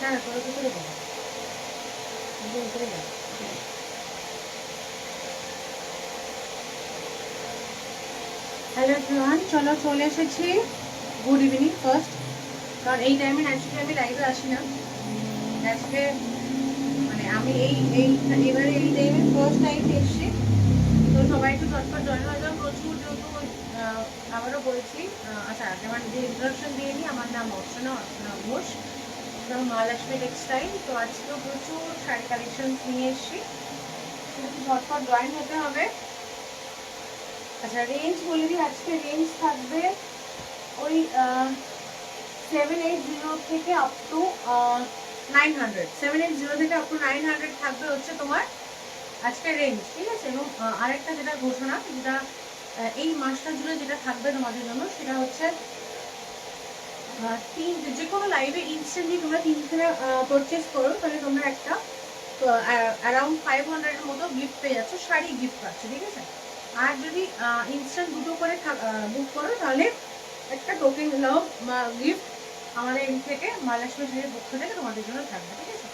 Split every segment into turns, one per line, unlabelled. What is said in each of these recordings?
না না তোর ভিতরে যাও, ভিতরে যাও। হ্যালো এভরিওয়ান, চলো চলে এসেছি। গুড ইভিনিং ফার্স্ট, কারণ এই টাইমে ন্যাচুরালি আমি লাইভে আসি না আজকে, মানে আমি এবারে এই টাইমে ফার্স্ট টাইম এসেছি। তো সবাই একটু ঝটপট জয়েন হয়ে যাও। প্রচুর যেহেতু আবারও বলছি, আচ্ছা আমার যে ইন্ট্রোডাকশন দিয়ে নিই, আমার নাম অর্চনা ঘোষ, মহালক্ষ্মী টেক্সটাইল। তো আজকেও প্রচুর শাড়ি কালেকশন নিয়ে এসেছি, ঝটপট জয়েন হতে হবে। আচ্ছা রেঞ্জ বলে দিই, আজকে রেঞ্জ থাকবে ওই 780 থেকে আপ টু 900, 780 থেকে আপ টু 900 থাকবে হচ্ছে তোমার আজকে রেঞ্জ, ঠিক আছে। এবং আরেকটা যেটা ঘোষণা, যেটা এই মাসটা জুড়ে যেটা থাকবে তোমাদের জন্য, সেটা হচ্ছে যে কোনো লাইভে ইনস্ট্যান্টলি তোমরা 3 পারচেস করো, তাহলে তোমরা একটা অ্যারাউন্ড 500 এর মতো গিফট পেয়ে যাচ্ছ, শাড়ি গিফট পাচ্ছ, ঠিক আছে। আর যদি ইনস্ট্যান্ট দুটো করে বুক করো, তাহলে একটা টোকেন লাভ গিফট আমাদের এই থেকে মহালক্ষ্মী শাড়ির পক্ষ থেকে তোমাদের জন্য থাকবে, ঠিক আছে।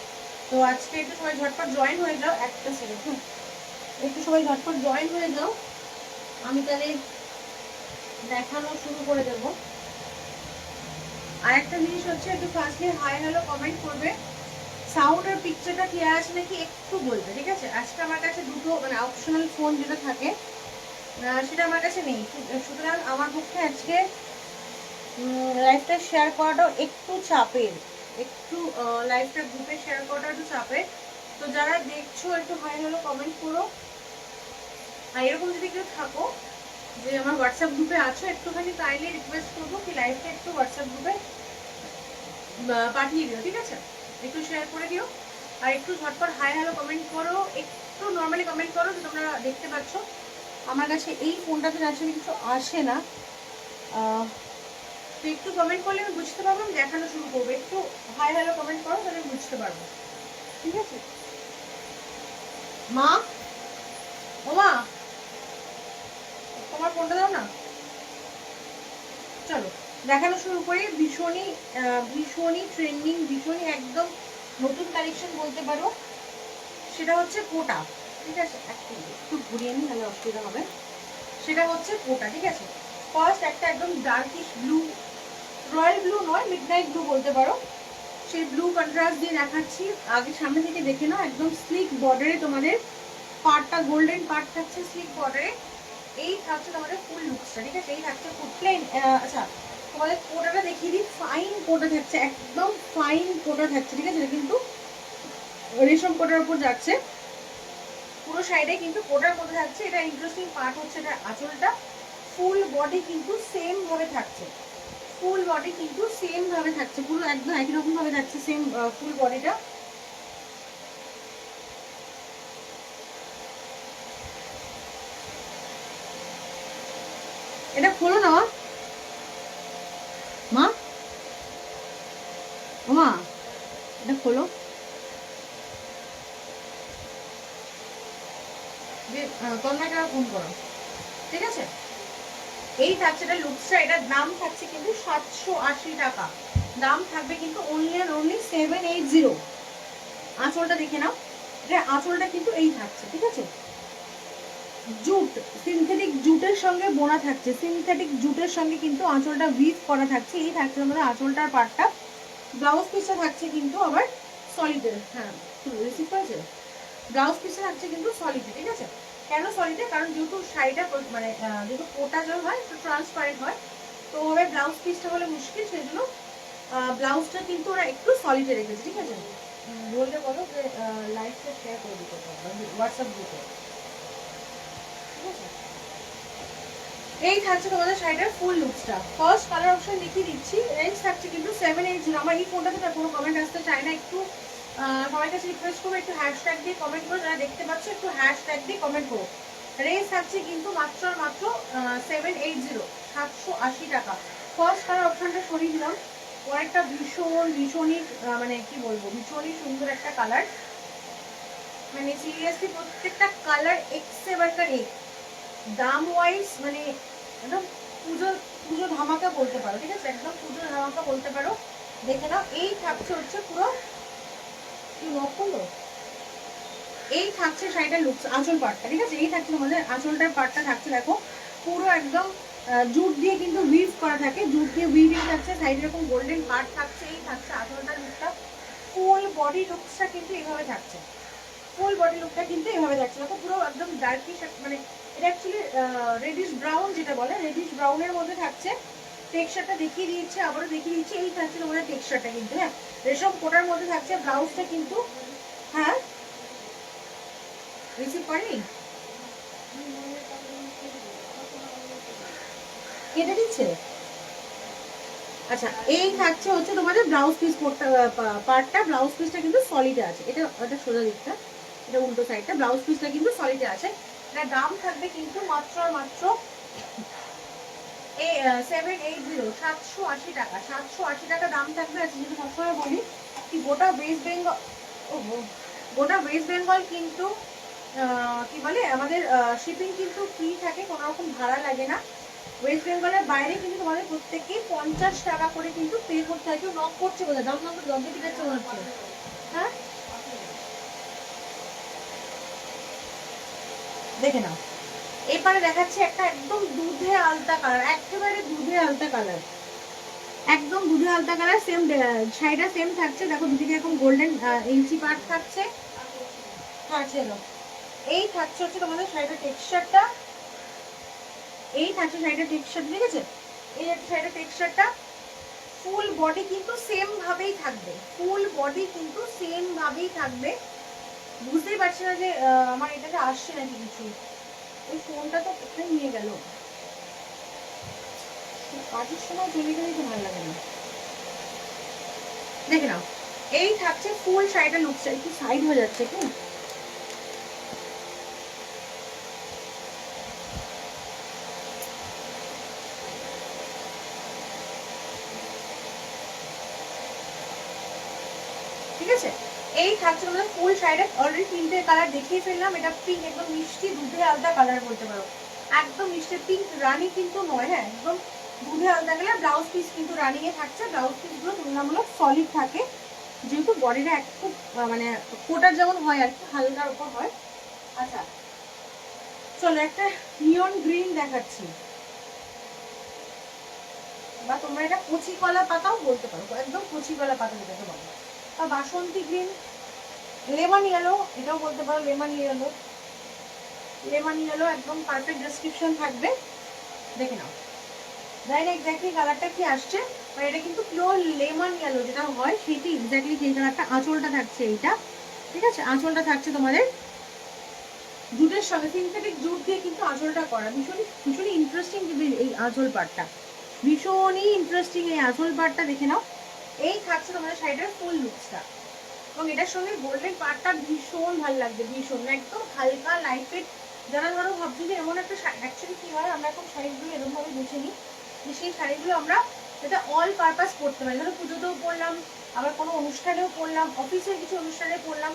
তো আজকে একটু সবাই ঝটপট জয়েন হয়ে যাও, একটা সেকেন্ড, একটু সবাই ঝটপট জয়েন হয়ে যাও। আমি তাহলে দেখানো শুরু করে দেবো। আর একটা জিনিস হচ্ছে, একটু ফার্স্টলি হাই হ্যালো কমেন্ট করবে, সাউন্ড আর পিকচারটা ক্লিয়ার আছে নাকি একটু বলবে, ঠিক আছে। আজকে আমার কাছে দুটো মানে অপশনাল ফোন যেটা থাকে সেটা আমার কাছে নেই, সুতরাং আমার পক্ষে আজকে লাইভটা শেয়ার করাটাও একটু চাপের, একটু লাইভটা গ্রুপে শেয়ার করাটা একটু চাপের। তো যারা দেখছো একটু হাই হ্যালো কমেন্ট করো। আর এরকম যদি কেউ থাকো যে আমার হোয়াটসঅ্যাপ গ্রুপে আছো, একটুখানি কাইন্ডলি রিকোয়েস্ট করবো কি লাইভটা একটু হোয়াটসঅ্যাপ গ্রুপে পাঠিয়ে দিও, ঠিক আছে। একটু শেয়ার করে দিও আর একটু ঝটপট হাই হ্যালো কমেন্ট করো, একটু নর্মালি কমেন্ট করো যে তোমরা দেখতে পাচ্ছ। আমার কাছে এই ফোনটাতে আসলে কিছু আসে না, তো একটু কমেন্ট করলে আমি বুঝতে পারবো, আমি দেখানো শুরু করবো। একটু হাই হ্যালো কমেন্ট করো, তাহলে আমি বুঝতে পারবো, ঠিক আছে। মা, ও মা, তোমার ফোনটা দাও না। চলো দেখানো শুরু করি। ভীষণই ট্রেন্ডিং, ভীষণই একদম নতুন কালেকশন বলতে পারো, সেটা হচ্ছে কোটা, ঠিক আছে। একটু ঘুরিয়ে নিই, তাহলে অসুবিধা হবে। সেটা হচ্ছে কোটা, ঠিক আছে। ফার্স্ট একটা একদম ডার্কিশ ব্লু, রয়্যাল ব্লু নয়, মিডনাইট ব্লু বলতে পারো, সেই ব্লু কন্ট্রাস্ট দিয়ে দেখাচ্ছি। আগে সামনে থেকে দেখে নাও, একদম স্লিক বর্ডারে তোমাদের পার্টটা, গোল্ডেন পার্ট থাকছে স্লিক বর্ডারে। এই থাকছে তোমাদের ফুল লুকসটা, ঠিক আছে। এই থাকছে ফুল প্লেন। আচ্ছা তোমাদের কোটাটা দেখিয়ে দিই, ফাইন কোটা থাকছে, একদম ফাইন কোটা থাকছে, ঠিক আছে। এটা কিন্তু রেশম কোটার উপর যাচ্ছে পুরো সাইডে, কিন্তু কোটার মধ্যে থাকছে। এটা ইন্টারেস্টিং পার্ট হচ্ছে এটা আঁচলটা, ফুল বডি কিন্তু সেম ভাবে থাকছে, ফুল বডি কিন্তু সেম ভাবে থাকছে, পুরো একদম একই রকম ভাবে থাকছে সেম ফুল বডিটা। এটা খোলো না মা, ও মা, এটা খোলো। যে তন্ময়টা ফোন করো, ঠিক আছে। এই থাকছে এটা লুকসটা, এটার দাম থাকছে কিন্তু 780 টাকা, দাম থাকবে কিন্তু অনলি আর অনলি 780। আঁচলটা দেখে নাও, এটা আঁচলটা কিন্তু এই থাকছে, ঠিক আছে। জুট, সিনথেটিক জুটের সঙ্গে বোনা থাকছে, সিনথেটিক জুটের সঙ্গে কিন্তু আঁচলটা উইভ করা থাকছে। এই থাকছে আমাদের আঁচলটার পার্টটা। ব্লাউজ পিসটা থাকছে কিন্তু আবার সলিডের, হ্যাঁ রিসিভ করেছে। ব্লাউজ পিসটা থাকছে কিন্তু সলিডে, ঠিক আছে। কেন সলিডে? কারণ যেহেতু শাড়িটা মানে যেহেতু কোটা জল হয়, একটু ট্রান্সপারেন্ট হয়, তো ওভাবে ব্লাউজ পিসটা হলে মুশকিল, সেই জন্য ব্লাউজটা কিন্তু ওরা একটু সলিডে রেখেছে, ঠিক আছে। বললে বলো যে লাইভটা শেয়ার করে দিতে হোয়াটসঅ্যাপ গ্রুপে, ঠিক আছে। এই থাকছে তোমাদের শাড়িটার ফুল লুকসটা। ফার্স্ট কালার অপশন দেখিয়ে দিচ্ছি, রেঞ্জ থাকছে কিন্তু 780। আমার এই ফোনটাতে কোনো কমেন্ট আসতে চায় না, একটু সবার কাছে রিকোয়েস্ট করবো একটু হ্যাশট্যাগ দিয়ে কমেন্ট করো, যারা দেখতে পাচ্ছ একটু হ্যাশট্যাগ দিয়ে কমেন্ট করো। রেঞ্জ থাকছে কিন্তু মাত্র 780, 780 টাকা। ফার্স্ট কালার অপশনটা সরিয়ে দিলাম, পরেরটা ভীষণই মানে কি বলবো, ভীষণই সুন্দর একটা কালার, মানে সিরিয়াসলি প্রত্যেকটা কালার এক্সে বারকার এক, দাম ওয়াইজ মানে একদম পুজো পুজো ধামাকা বলতে পারো, ঠিক আছে। একদম পুজো ধামাকা বলতে পারো। দেখে নাও, এই থাকছে হচ্ছে পুরো লক করলো। এই থাকছে শাড়িটার লুকস, আঁচল পাটটা, ঠিক আছে? এই থাকছে তোমাদের আঁচলটার পাটটা থাকছে, দেখো পুরো একদম জুট দিয়ে কিন্তু উইভ করা থাকে, জুট দিয়ে উইভিং থাকছে, সাইডে এরকম গোল্ডেন পার্ট থাকছে। এই থাকছে আঁচলটার লুকটা। ফুল বডি লুকসটা কিন্তু এইভাবে থাকছে, ফুল বডি লুকটা কিন্তু এইভাবে থাকছে। দেখো পুরো একদম ডার্কিশ, মানে এটা অ্যাকচুয়ালি রেডিশ ব্রাউন যেটা বলে, রেডিশ ব্রাউনের মধ্যে থাকছে। টেক্সচারটা দেখিয়ে দিয়েছে, আবারও দেখিয়ে দিচ্ছি। এই থাকছে তোমাদের টেক্সচারটা কিন্তু, হ্যাঁ রেশম কোটার মধ্যে থাকছে। ব্লাউজটা কিন্তু, হ্যাঁ রিসিভ করেনি, কেটে দিচ্ছে। আচ্ছা, এই থাকছে হচ্ছে তোমাদের ব্লাউজ পিস পার্টটা। ব্লাউজ পিসটা কিন্তু সলিডে আছে, এটা এটা সোজা দিকটা, এটা উল্টো সাইডটা। ব্লাউজ পিসটা কিন্তু সলিডে আছে। এটা দাম থাকবে কিন্তু মাত্র মাত্র 780, 780 টাকা। 780 টাকা দাম থাকবে। আছে যেটা সবসময় বলি কি, গোটা ওয়েস্ট বেঙ্গল, গোটা ওয়েস্ট বেঙ্গল কিন্তু কি বলে আমাদের শিপিং কিন্তু ফ্রি থাকে, কোনো রকম ভাড়া লাগে না। ওয়েস্ট বেঙ্গলের বাইরে কিন্তু তোমাদের প্রত্যেককেই 50 টাকা করে কিন্তু পে করতে হয়। কেউ নক করছে বোধহয়, দাম নম্বর দরজা ঠিক আছে মনে হচ্ছে, হ্যাঁ দেখে নাও। এরপরে দেখাচ্ছি একটা একদম দুধে আলতা কালার, একেবারে দুধে আলতা কালার, একদম দুধে আলতা কালার। সেম শাড়িটা সেম থাকছে, দেখো দুদিকে এরকম গোল্ডেন ইঞ্চি পার্ট থাকছে। হ্যাঁ ছেড়ে, এই থাকছে হচ্ছে তোমাদের শাড়িটার টেক্সচারটা। এই থাকছে শাড়িটার টেক্সচার, ঠিক আছে? এই একটা শাড়িটার টেক্সচারটা। ফুল বডি কিন্তু সেম ভাবেই থাকবে, ফুল বডি কিন্তু সেম ভাবেই থাকবে। বুঝতেই পারছি না যে আমার এটাতে আসছে নাকি কিছু। ওই ফোনটা তো কোথায় নিয়ে গেল, কাজের সময় চলে গেলেই তো ভালো লাগে না। দেখে নাও, এই থাকছে ফুল শাড়িটা লুকসটা। একটু সাইড হয়ে যাচ্ছে কি, ঠিক আছে? এই থাকছে তোমাদের ফুল শাড়িটা। অলরেডি তিনটে কালার দেখিয়ে ফেললাম। এটা পিঙ্ক, একদম মিষ্টি দুধে আলতা কালার বলতে পারো, একদম মিষ্টি পিঙ্ক, রানী কিন্তু নয়, হ্যাঁ একদম দুধে আলতা কালার। ব্লাউজ পিস কিন্তু রানিং এ থাকছে। ব্লাউজ পিস গুলো তুলনামূলক সলিড থাকে, যেহেতু বডিটা একটু মানে কোটার যেমন হয় আর কি, হালকার উপর হয়। আচ্ছা চলো একটা নিয়ন গ্রিন দেখাচ্ছি, বা তোমরা এটা কচি কলা পাতাও বলতে পারো, একদম কচি কলা পাতা যেটাকে বলো, বা বাসন্তী গ্রিন, লেমন ইয়েলো এটাও বলতে পারো। লেমন ইয়েলো, লেমন ইয়েলো একদম পারফেক্ট ডেসক্রিপশন থাকবে, দেখে নাও। জানি না এক্স্যাক্টলি কালারটা কি আসছে, আর এটা কিন্তু পিওর লেমন ইয়েলো যেটা হয় সেটি এক্স্যাক্টলি সেই কালারটা। আঁচলটা থাকছে এইটা, ঠিক আছে? আঁচলটা থাকছে তোমাদের জুটের সঙ্গে, সিনথেটিক জুট দিয়ে কিন্তু আঁচলটা করা। ভীষণই ভীষণই ইন্টারেস্টিং কিন্তু এই আঁচল পাটটা, ভীষণই ইন্টারেস্টিং এই আঁচল পাটটা, দেখে নাও। এই থাকছে তোমাদের শাড়িটার ফুল লুকসটা, এবং এটার সঙ্গে গোল্ডেন পার্টটা ভীষণ ভালো লাগবে, ভীষণ একদম হালকা লাইট ওয়েট। যারা ধরো ভাবছি যে এমন একটা অ্যাকচুয়ালি কি হয়, আমরা এখন শাড়িগুলো এরকমভাবে বুঝে নিই যে সেই শাড়িগুলো আমরা যাতে অল পারপাস পরতে পারি। ধরো পুজোতেও পরলাম, আবার কোনো অনুষ্ঠানেও পরলাম, অফিসের কিছু অনুষ্ঠানে পরলাম,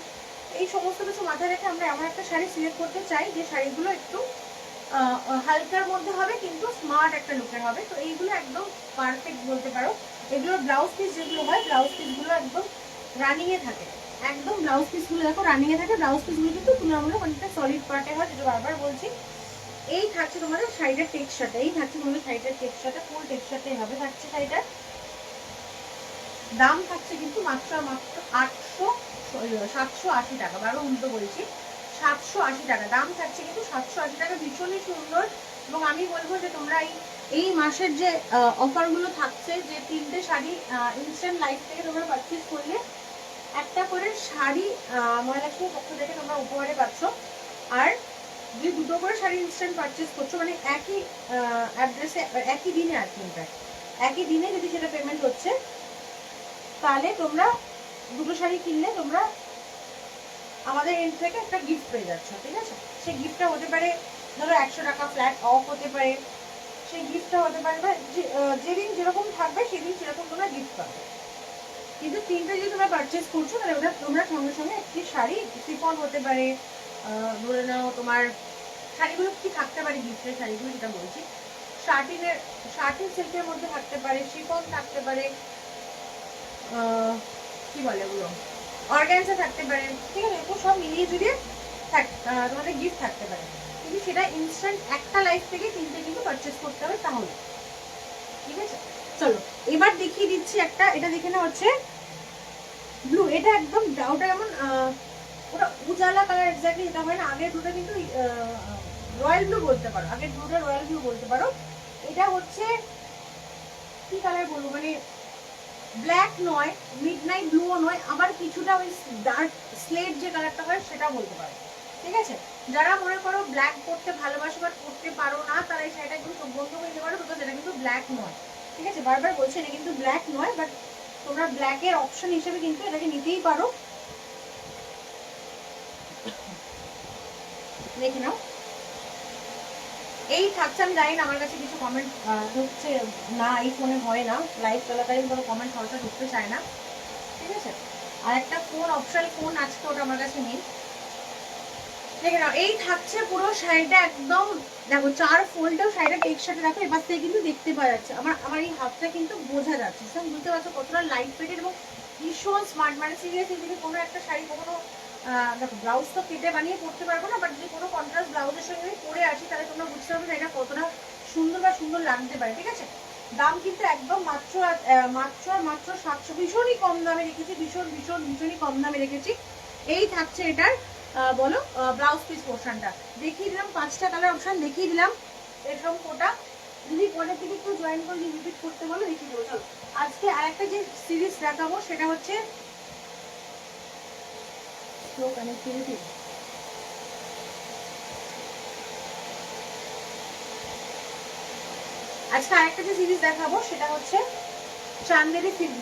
এই সমস্ত কিছু মাথায় রেখে আমরা এমন একটা শাড়ি সিলেক্ট করতে চাই যে শাড়িগুলো একটু হালকার মধ্যে হবে কিন্তু স্মার্ট একটা লুকের হবে। তো এইগুলো একদম পারফেক্ট বলতে পারো। এগুলোর ব্লাউজ পিস যেগুলো হয়, ব্লাউজ পিসগুলো একদম রানিং এ থাকে, একদম ব্লাউজ পিসগুলো দেখো রানিং এ থাকে। ব্লাউজ পিসগুলো কিন্তু তুলনামূলক অনেকটা সলিড পার্টে হয়, যেটা বারবার বলছি। এই থাকছে তোমাদের শাড়িটার টেক্সচারটা, এই থাকছে তোমাদের শাড়িটার টেক্সচারটা, ফুল টেক্সচারটা এভাবে থাকছে শাড়িটার। দাম থাকছে কিন্তু মাত্র মাত্র 780 টাকা, বারো উল্টো বলছি, 780 টাকা দাম থাকছে কিন্তু, 780 টাকা। ভীষণই সুন্দর। এবং আমি বলবো যে তোমরা এই মাসের যে অফারগুলো থাকছে, যে তিনটে শাড়ি ইনস্ট্যান্ট লাইফ থেকে তোমরা পারচেজ করলে একটা করে শাড়ি মহালক্ষ্মীর পক্ষ থেকে তোমরা উপহারে পাচ্ছ। আর যদি দুটো করে শাড়ি ইনস্ট্যান্ট পারচেজ করছো, মানে একই অ্যাড্রেসে একই দিনে আর কি, একই দিনে যদি সেটা পেমেন্ট হচ্ছে, তাহলে তোমরা দুটো শাড়ি কিনলে তোমরা আমাদের এন্ড থেকে একটা গিফট পেয়ে যাচ্ছ, ঠিক আছে? সেই গিফটটা হতে পারে ধরো 100 টাকা ফ্ল্যাট অফ হতে পারে, সেই গিফটটা হতে পারে, বা যেদিন যেরকম থাকবে সেদিন সেরকম তোমরা গিফট পাবে। কিন্তু তিনটে যদি তোমরা পারচেস করছো, তাহলে ওটা তোমরা সঙ্গে সঙ্গে একটি শাড়ি, শিফন হতে পারে, ধরে নাও তোমার শাড়িগুলো কি থাকতে পারে, গিফটের শাড়িগুলো যেটা বলছি, শার্টিন সিল্কের মধ্যে থাকতে পারে, শিফন থাকতে পারে, কি বলে ওগুলো অর্গানজা থাকতে পারে, ঠিক আছে, এরকম সব মিলিয়ে জুলিয়ে তোমাদের গিফট থাকতে পারে, কিন্তু সেটা ইনস্ট্যান্ট একটা লাইফ থেকে কিনতে কিন্তু পারচেস করতে হবে তাহলে, ঠিক আছে। চলো এবার দেখিয়ে দিচ্ছি একটা, এটা দেখে না হচ্ছে ব্লু, এটা একদম ওটা যেমন ওটা উজালা কালার এক্স্যাক্টলি যেটা হয় না, আগের ব্লুটা কিন্তু রয়্যাল ব্লু বলতে পারো, আগের ব্লুটা রয়্যাল ব্লু বলতে পারো। এটা হচ্ছে কি কালার বলবো, মানে ব্ল্যাক নয়, মিডনাইট ব্লুও নয়, আবার কিছুটা ওই ডার্ক স্লেট যে কালারটা হয় সেটা বলতে পারো, ঠিক আছে। যারা মনে করো ব্ল্যাক পরতে ভালোবাসো বাট পরতে পারো না, তারা এই শাড়িটা কিন্তু চোখ বন্ধ করে নিতে পারো, বিকজ এটা কিন্তু ব্ল্যাক নয়, ঠিক আছে, বারবার বলছি এটা কিন্তু ব্ল্যাক নয়, বাট তোমরা ব্ল্যাকের অপশন হিসেবে কিন্তু এটাকে নিতেই পারো। দেখে নাও, এই থাকছে, আমি জানি না আমার কাছে কিছু কমেন্ট ঢুকছে না, এই ফোনে হয় না, লাইভ চলাকালীন কোনো কমেন্ট সরাসরি ঢুকতে চায় না, ঠিক আছে। আর একটা ফোন অপশনাল ফোন আজকে ওটা আমার কাছে নেই। দেখে নাও, এই থাকছে পুরো শাড়িটা একদম, দেখো 4 ফোল্ডেও শাড়িটা টেক্সচারটা দেখো, এবার থেকে কিন্তু দেখতে পাওয়া যাচ্ছে, আমার এই হাতটা কিন্তু বোঝা যাচ্ছে, বুঝতে পারছো কতটা লাইট ওয়েটেড এবং ভীষণ স্মার্ট, মানে সিরিয়াসলি যদি কোনো একটা শাড়ি কখনো দেখো ব্লাউজ তো কেটে বানিয়ে পরতে পারবো না, বাট যদি কোনো কন্ট্রাস্ট ব্লাউজের সঙ্গে আমি পরে আসি তাহলে তোমরা বুঝতে পারবে এটা কতটা সুন্দর বা সুন্দর লাগতে পারে, ঠিক আছে। দাম কিন্তু একদম মাত্র মাত্র 700, ভীষণই কম দামে রেখেছি, ভীষণই কম দামে রেখেছি। এই থাকছে এটার বলো ব্লাউজ পিস পোর্শনটা দেখিয়ে দিলাম, 5টা কালার অপশন দেখিয়ে দিলাম, এরকম কোটা যদি পরের থেকে একটু জয়েন করে রিপিট করতে বলো দেখিয়ে দেবো। চলো আজকে আরেকটা যে সিরিজ দেখাবো সেটা হচ্ছে স্লো কানেক্টিভিটি, আজকে আরেকটা যে সিরিজ দেখাবো সেটা হচ্ছে চান্দেরি সিল্ক,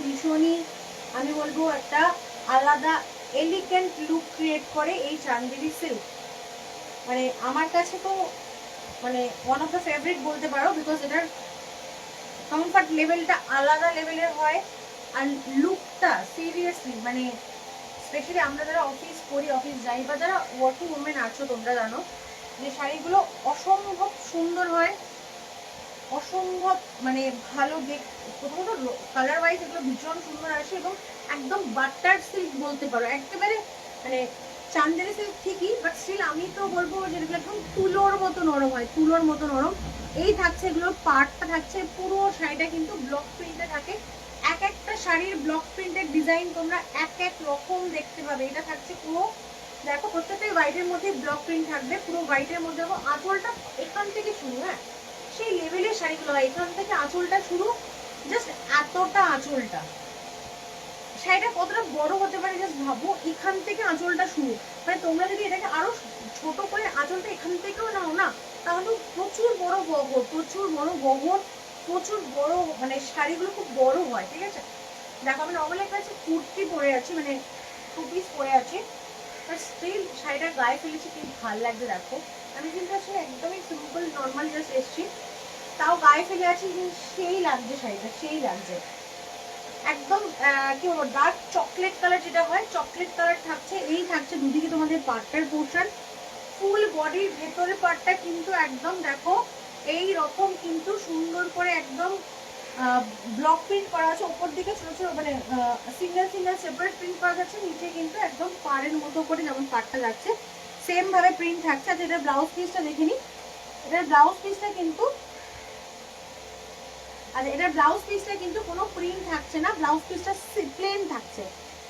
ভীষণই আমি বলবো একটা আলাদা এলিগেন্ট লুক ক্রিয়েট করে এই চান্দেরি সিল্ক, মানে আমার কাছে তো মানে ওয়ান অফ দ্য ফেভারিট বলতে পারো, বিকজ এটার কমফর্ট লেভেলটা আলাদা লেভেলের হয়, আর লুকটা সিরিয়াসলি মানে স্পেশালি আমরা যারা অফিস করি, অফিস যাই, বা যারা ওয়ার্কিং ওমেন আছো তোমরা জানো যে শাড়িগুলো অসম্ভব সুন্দর হয়, অসম্ভব মানে ভালো প্রথমত কালার ওয়াইজ এগুলো ভীষণ সুন্দর আসে, এবং একদম বাটার সিল্ক বলতে পারো, একেবারে মানে চান্দেরি সিল্ক ঠিকই, বাট স্টিল আমি তো বলবো যে এগুলো একদম তুলোর মতো নরম হয়, তুলোর মতো নরম। এই থাকছে এগুলোর পার্টটা থাকছে, পুরো শাড়িটা কিন্তু ব্লক প্রিন্টে থাকে, এক একটা শাড়ির ব্লক প্রিন্টের ডিজাইন তোমরা এক এক রকম দেখতে পাবে। এটা থাকছে পুরো দেখো প্রত্যেকটা হোয়াইটের মধ্যে ব্লক প্রিন্ট থাকবে, পুরো হোয়াইটের মধ্যে দেখো আঁচলটা এখান থেকে শুরু, হ্যাঁ সেই লেভেলের শাড়িগুলো হয়, এখান থেকে আঁচলটা শুরু, জাস্ট এতটা আঁচলটা, শাড়িটা কতটা বড় হতে পারে জাস্ট ভাবো, এখান থেকে আঁচলটা শুরু, মানে তোমরা যদি এটাকে আরো ছোট করে আঁচলটা এখান থেকেও নাও না, তাহলে প্রচুর বড় গহর, প্রচুর বড় মানে শাড়িগুলো খুব বড় হয়, ঠিক আছে। দেখো আমি নর্মালি একটা কুর্তি পরে আছি, মানে 2 পিস পরে আছি, বাট স্টিল শাড়িটার গায়ে ফেলেছি কি ভালো লাগছে দেখো, আমি কিন্তু আসলে একদমই সিম্পল নর্মাল জাস্ট এসছি, তাও গায়ে ফেলে আছি, সেই লাগছে শাড়িটা, সেই লাগছে একদম কি বলবো ডার্ক চকলেট কালার, যেটা হয় চকলেট কালার থাকছে। এই থাকছে দুদিকে তোমাদের পাটটার পোর্শন, ফুল বডির ভেতরের পাটটা কিন্তু একদম দেখো এই রকম কিন্তু সুন্দর করে একদম ব্লক প্রিন্ট করা আছে, ওপর দিকে ছোট ছোট মানে সিঙ্গেল সেপারেট প্রিন্ট করা যাচ্ছে, নিচে কিন্তু একদম পাড়ের মতো করে যেমন পাটটা যাচ্ছে সেম ভাবে প্রিন্ট থাকছে। আচ্ছা এটা ব্লাউজ পিসটা দেখে নি, এটার ব্লাউজ পিসটা কিন্তু কোনো প্রিন্ট থাকছে না, ব্লাউজ পিসটা প্লেন থাকছে,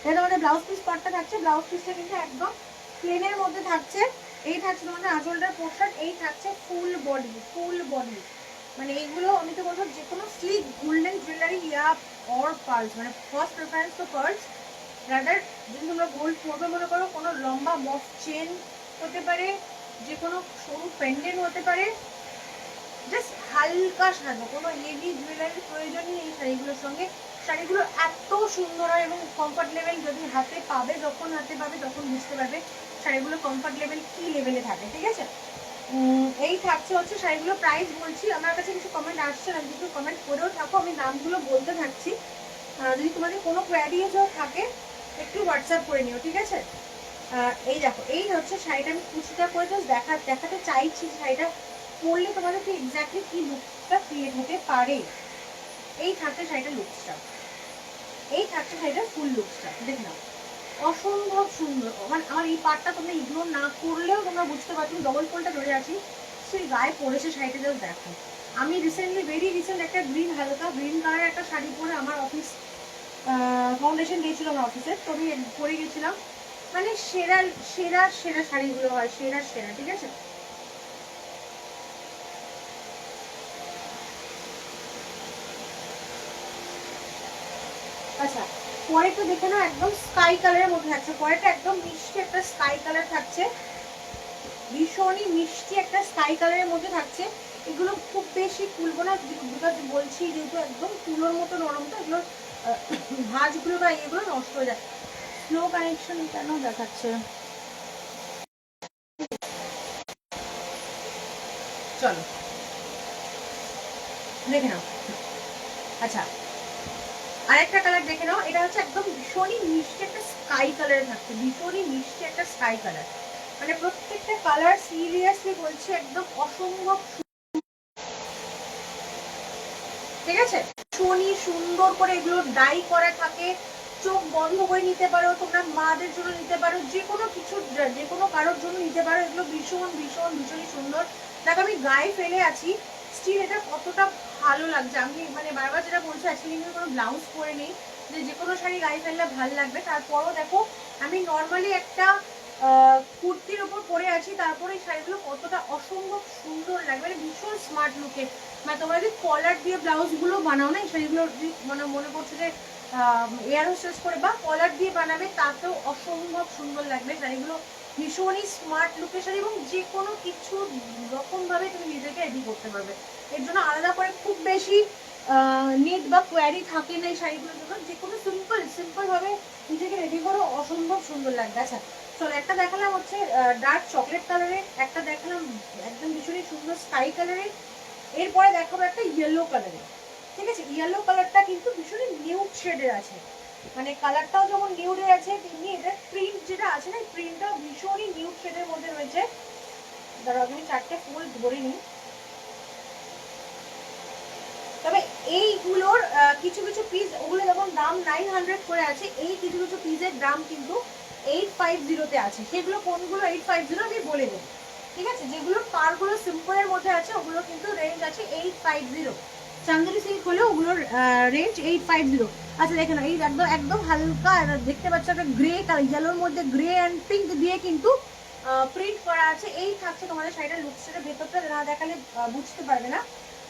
এটা তোমাদের ব্লাউজ পিস পার্টটা থাকছে, ব্লাউজ পিসটা কিন্তু একদম প্লেনের মধ্যে থাকছে। এই থাকছে তোমাদের আঁচলটার পোর্শন, এই থাকছে ফুল বডি, মানে এইগুলো আমি তো বলবো যে কোনো slick golden jewellery yeah or pearls, মানে ফার্স্ট প্রেফারেন্স তো পার্লস, রাদার যদি তোমরা গোল্ড পরবে মনে করো, কোনো লম্বা মফ চেন হতে পারে, যে কোনো সরু পেন্ডেন্ট হতে পারে, জাস্ট হালকা সাজো, কোনো হেভি জুয়েলারির প্রয়োজন নেই এই শাড়িগুলোর সঙ্গে। শাড়িগুলো এত সুন্দর হয় এবং কমফর্ট লেভেল যদি হাতে পাবে, যখন হাতে পাবে তখন বুঝতে পারবে শাড়িগুলো কমফর্ট লেভেল কি লেভেলে থাকে, ঠিক আছে। এই থাকছে হচ্ছে শাড়িগুলো প্রাইস বলছি, আমার কাছে কিছু কমেন্ট আসছে না, কিছু কমেন্ট করেও থাকো, আমি দামগুলো বলতে থাকছি, যদি তোমাদের কোনো কোয়ারিজও থাকে একটু হোয়াটসঅ্যাপ করে নিও, ঠিক আছে। এই দেখো এই হচ্ছে শাড়িটা, আমি কিছুটা করে জাস্ট দেখাতে চাইছি শাড়িটা পরলে তোমাদের কি এক্স্যাক্টলি কি লুকটা ক্রিয়েট হতে পারে। এই থাকছে শাড়িটার লুকসটা, এই থাকছে শাড়িটার ফুল লুকসটা, দেখে নাও অসম্ভব সুন্দর। মানে আমার এই পার্টটা তোমরা ইগনোর না করলেও তোমরা বুঝতে পারছো ডবল ফোল্ডটা ধরে আছি, সেই গায়ে পড়েছে শাড়িটা, জাস্ট দেখো। আমি ভেরি রিসেন্ট একটা হালকা গ্রিন কালারের একটা শাড়ি পরে আমার অফিস ফাউন্ডেশন দিয়েছিল আমার অফিসে, তো আমি পরে গেছিলাম। মানে সেরা সেরা সেরা শাড়িগুলো হয়, সেরা সেরা, ঠিক আছে। আচ্ছা, পরেরটা দেখে নাও, একদম স্কাই কালারের মধ্যে থাকছে। পরেরটা একদম মিষ্টি একটা স্কাই কালার থাকছে, ভীষণই মিষ্টি একটা স্কাই কালারের মধ্যে থাকছে। এগুলো খুব বেশি খুলবো না, বিকজ বলছি যেহেতু একদম তুলোর মতো নরম, তো এগুলোর ভাঁজগুলো বা এগুলো নষ্ট হয়ে যায়। স্লো কানেকশন কেন দেখাচ্ছে, চলো দেখে নাও। আচ্ছা, আরেকটা কালার দেখে নাও, এটা হচ্ছে একদম ভীষণই মিষ্টি একটা স্কাই কালারে থাকছে, ভীষণই মিষ্টি একটা স্কাই কালার। মানে প্রত্যেকটা কালার সিরিয়াসলি বলছি একদম অসম্ভব, ঠিক আছে। ভীষণই সুন্দর করে এগুলো ডাই করা থাকে, চোখ বন্ধ করে নিতে পারো তোমরা, মাদের জন্য নিতে পারো, যে কোনো কিছু যে কোনো কারোর জন্য নিতে পারো। এগুলো ভীষণ ভীষণ ভীষণই সুন্দর। দেখো আমি গায়ে ফেলে আছি, স্টিল এটা কতটা ভালো লাগছে। আমি মানে বারবার যেটা বলছি, আজকে কিন্তু কোনো ব্লাউজ পরে নেই, যে কোনো শাড়ি গায়ে ফেললে ভালো লাগবে। তারপরও দেখো আমি নর্মালি একটা কুর্তির ওপর পরে আছি, তারপরে এই শাড়িগুলো কতটা অসম্ভব সুন্দর লাগবে, মানে ভীষণ স্মার্ট লুকে। মানে তোমরা যদি কলার দিয়ে ব্লাউজগুলো বানাও না, এই শাড়িগুলো যদি মানে মনে করছো যে এয়ার হোস্টেস করে বা কলার দিয়ে বানাবে, তাতেও অসম্ভব সুন্দর লাগবে শাড়িগুলো। ভীষণই স্মার্ট লুকের শাড়ি, এবং যে কোনো কিছু রকমভাবে তুমি নিজেকে রেডি করতে পারবে। এর জন্য আলাদা করে খুব বেশি নেট বা কোয়ারি থাকে না এই শাড়িগুলোর জন্য, যে কোনো সিম্পল ভাবে নিজেকে রেডি করো, অসম্ভব সুন্দর লাগবে। আচ্ছা চলো, একটা দেখালাম হচ্ছে ডার্ক চকলেট কালারের, একটা দেখালাম একদম ভীষণই সুন্দর স্কাই কালারের, এরপরে দেখাবো একটা ইয়েলো কালারের, ঠিক আছে। ইয়েলো কালারটা কিন্তু ভীষণই নিউড শেডের আছে, মানে কালারটাও যেমন নিউডের আছে, তেমনি এটার প্রিন্ট যেটা আছে না, প্রিন্টটাও ভীষণই নিউড শেডের মধ্যে রয়েছে। দাঁড়াও আমি চারটে ফুল ধরে নিই। তবে এইগুলোর কিছু কিছু পিস, ওগুলো যেমন দাম 900 করে আছে, এই কিছু কিছু পিসের দাম কিন্তু 850-তে আছে। সেগুলো কোনগুলো 850 আমি বলে দেবো, ঠিক আছে। যেগুলো পারগুলো সিম্পলের মধ্যে আছে ওগুলো কিন্তু রেঞ্জ আছে 850। চান্দেরি সিল্ক হলে ওগুলোর রেঞ্জ 850। আচ্ছা দেখেন, এই একদম একদম হালকা দেখতে পাচ্ছ একটা গ্রে কালার, ইয়েলোর মধ্যে গ্রে অ্যান্ড পিঙ্ক দিয়ে কিন্তু প্রিন্ট করা আছে। এই থাকছে তোমাদের শাড়িটার লুকসটা, ভেতরটা না দেখালে বুঝতে পারবে না।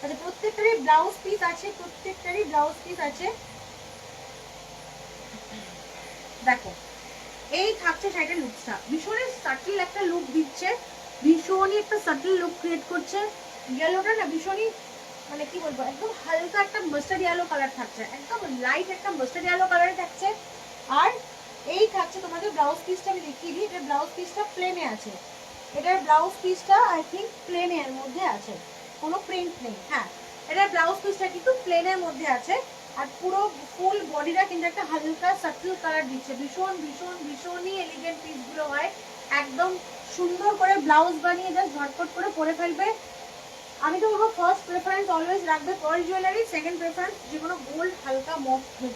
আচ্ছা, প্রত্যেকটারই ব্লাউজ পিস আছে, প্রত্যেকটারই ব্লাউজ পিস আছে, দেখো। এই থাকছে শাড়িটার লুকসটা, ভীষণই সাটল একটা লুক দিচ্ছে, ভীষণই একটা সাটল লুক ক্রিয়েট করছে। ইয়েলোটা না ভীষণই মানে কি বলবো, একদম হালকা একটা মাস্টার্ড ইয়েলো কালার থাকছে, একদম লাইট একটা মাস্টার্ড ইয়েলো কালারে থাকছে। আর এই থাকছে তোমাদের ব্লাউজ পিসটা, আমি দেখিয়ে দিই। এটার ব্লাউজ পিসটা প্লেনে আছে, এটার ব্লাউজ পিসটা আই থিঙ্ক প্লেনের মধ্যে আছে, কোনো প্রিন্ট নেই। হ্যাঁ, এটার ব্লাউজ পিসটা কিন্তু প্লেনের মধ্যে আছে। আর পুরো ফুল বডিটা কিন্তু একটা হালকা সাটল কালার দিচ্ছে, ভীষণ ভীষণ ভীষণই এলিগেন্ট পিসগুলো হয়। একদম সুন্দর করে ব্লাউজ বানিয়ে জাস্ট ঝটপট করে পরে ফেলবে। আমি তো বলবো ফার্স্ট প্রেফারেন্স অলওয়েজ রাখবে পার্ল জুয়েলারি, সেকেন্ড প্রেফারেন্স যে কোনো গোল্ড হালকা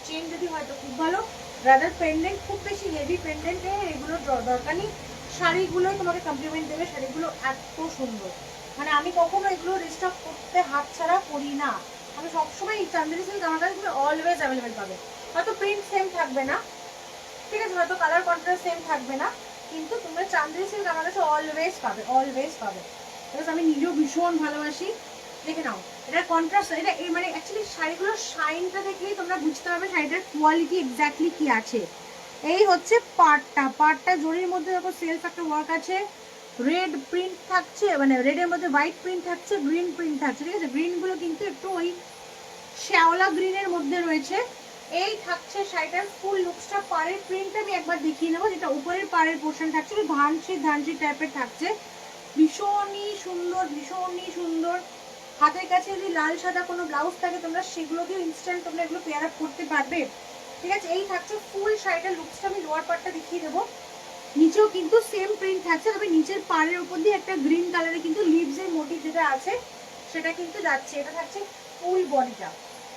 চেন যদি হয় তো খুব ভালো, রাদার পেন্ডেন্ট, খুব বেশি হেভি পেন্ডেন্টে এগুলোর দরকার নেই। শাড়িগুলোই তোমাকে কমপ্লিমেন্ট দেবে, শাড়িগুলো এত সুন্দর, মানে আমি কখনো এগুলো রিস্টক করতে হাত ছাড়া করি না। আমি সবসময় এই চান্দেরি সিল্ক আমার কাছে অলওয়েজ অ্যাভেলেবেল পাবে। হয়তো প্রিন্ট সেম থাকবে না, ঠিক আছে, হয়তো কালার কন্ট্রাস্ট সেম থাকবে না, কিন্তু তোমরা চান্দেরি সিল্ক আমার কাছে অলওয়েজ পাবে, অলওয়েজ পাবে। বিকজ আমি নিজেও ভীষণ ভালোবাসি। দেখে নাও এটার কন্ট্রাস্ট, এটা এই মানে অ্যাকচুয়ালি শাড়িগুলোর শাইনটা দেখলেই তোমরা বুঝতে পারবে শাড়িটার কোয়ালিটি এক্স্যাক্টলি কি আছে। এই হচ্ছে পার্টটা জরির মধ্যে দেখো সেলফ একটা ওয়ার্ক আছে, রেড প্রিন্ট থাকছে, মানে রেডের মধ্যে হোয়াইট প্রিন্ট থাকছে, গ্রিন প্রিন্ট থাকছে, ঠিক আছে। গ্রিনগুলো কিন্তু একটু ওই শ্যাওলা গ্রিনের মধ্যে রয়েছে। এই থাকছে শাড়িটার ফুল লুকসটা। পাড়ের প্রিন্টটা আমি একবার দেখিয়ে নেবো, যেটা উপরের পাড়ের পোর্শন থাকছে ধানচি টাইপের থাকছে, ভীষণই সুন্দর, ভীষণই সুন্দর। হাতের কাছে যদি লাল সাদা কোনো ব্লাউজ থাকে তোমরা সেগুলোকেও ইনস্ট্যান্ট তোমরা এগুলো পেয়ার আপ করতে পারবে, ঠিক আছে। এই থাকছে ফুল শাড়িটার লুকসটা। আমি লোয়ার পার্টটা দেখিয়ে দেবো, নিচেও কিন্তু সেম প্রিন্ট থাকছে, তবে নিচের পাড়ের উপর দিয়ে একটা গ্রিন কালারে কিন্তু লিভসের মোটিভ যেটা আছে সেটা কিন্তু যাচ্ছে। এটা থাকছে ফুল বডিটা,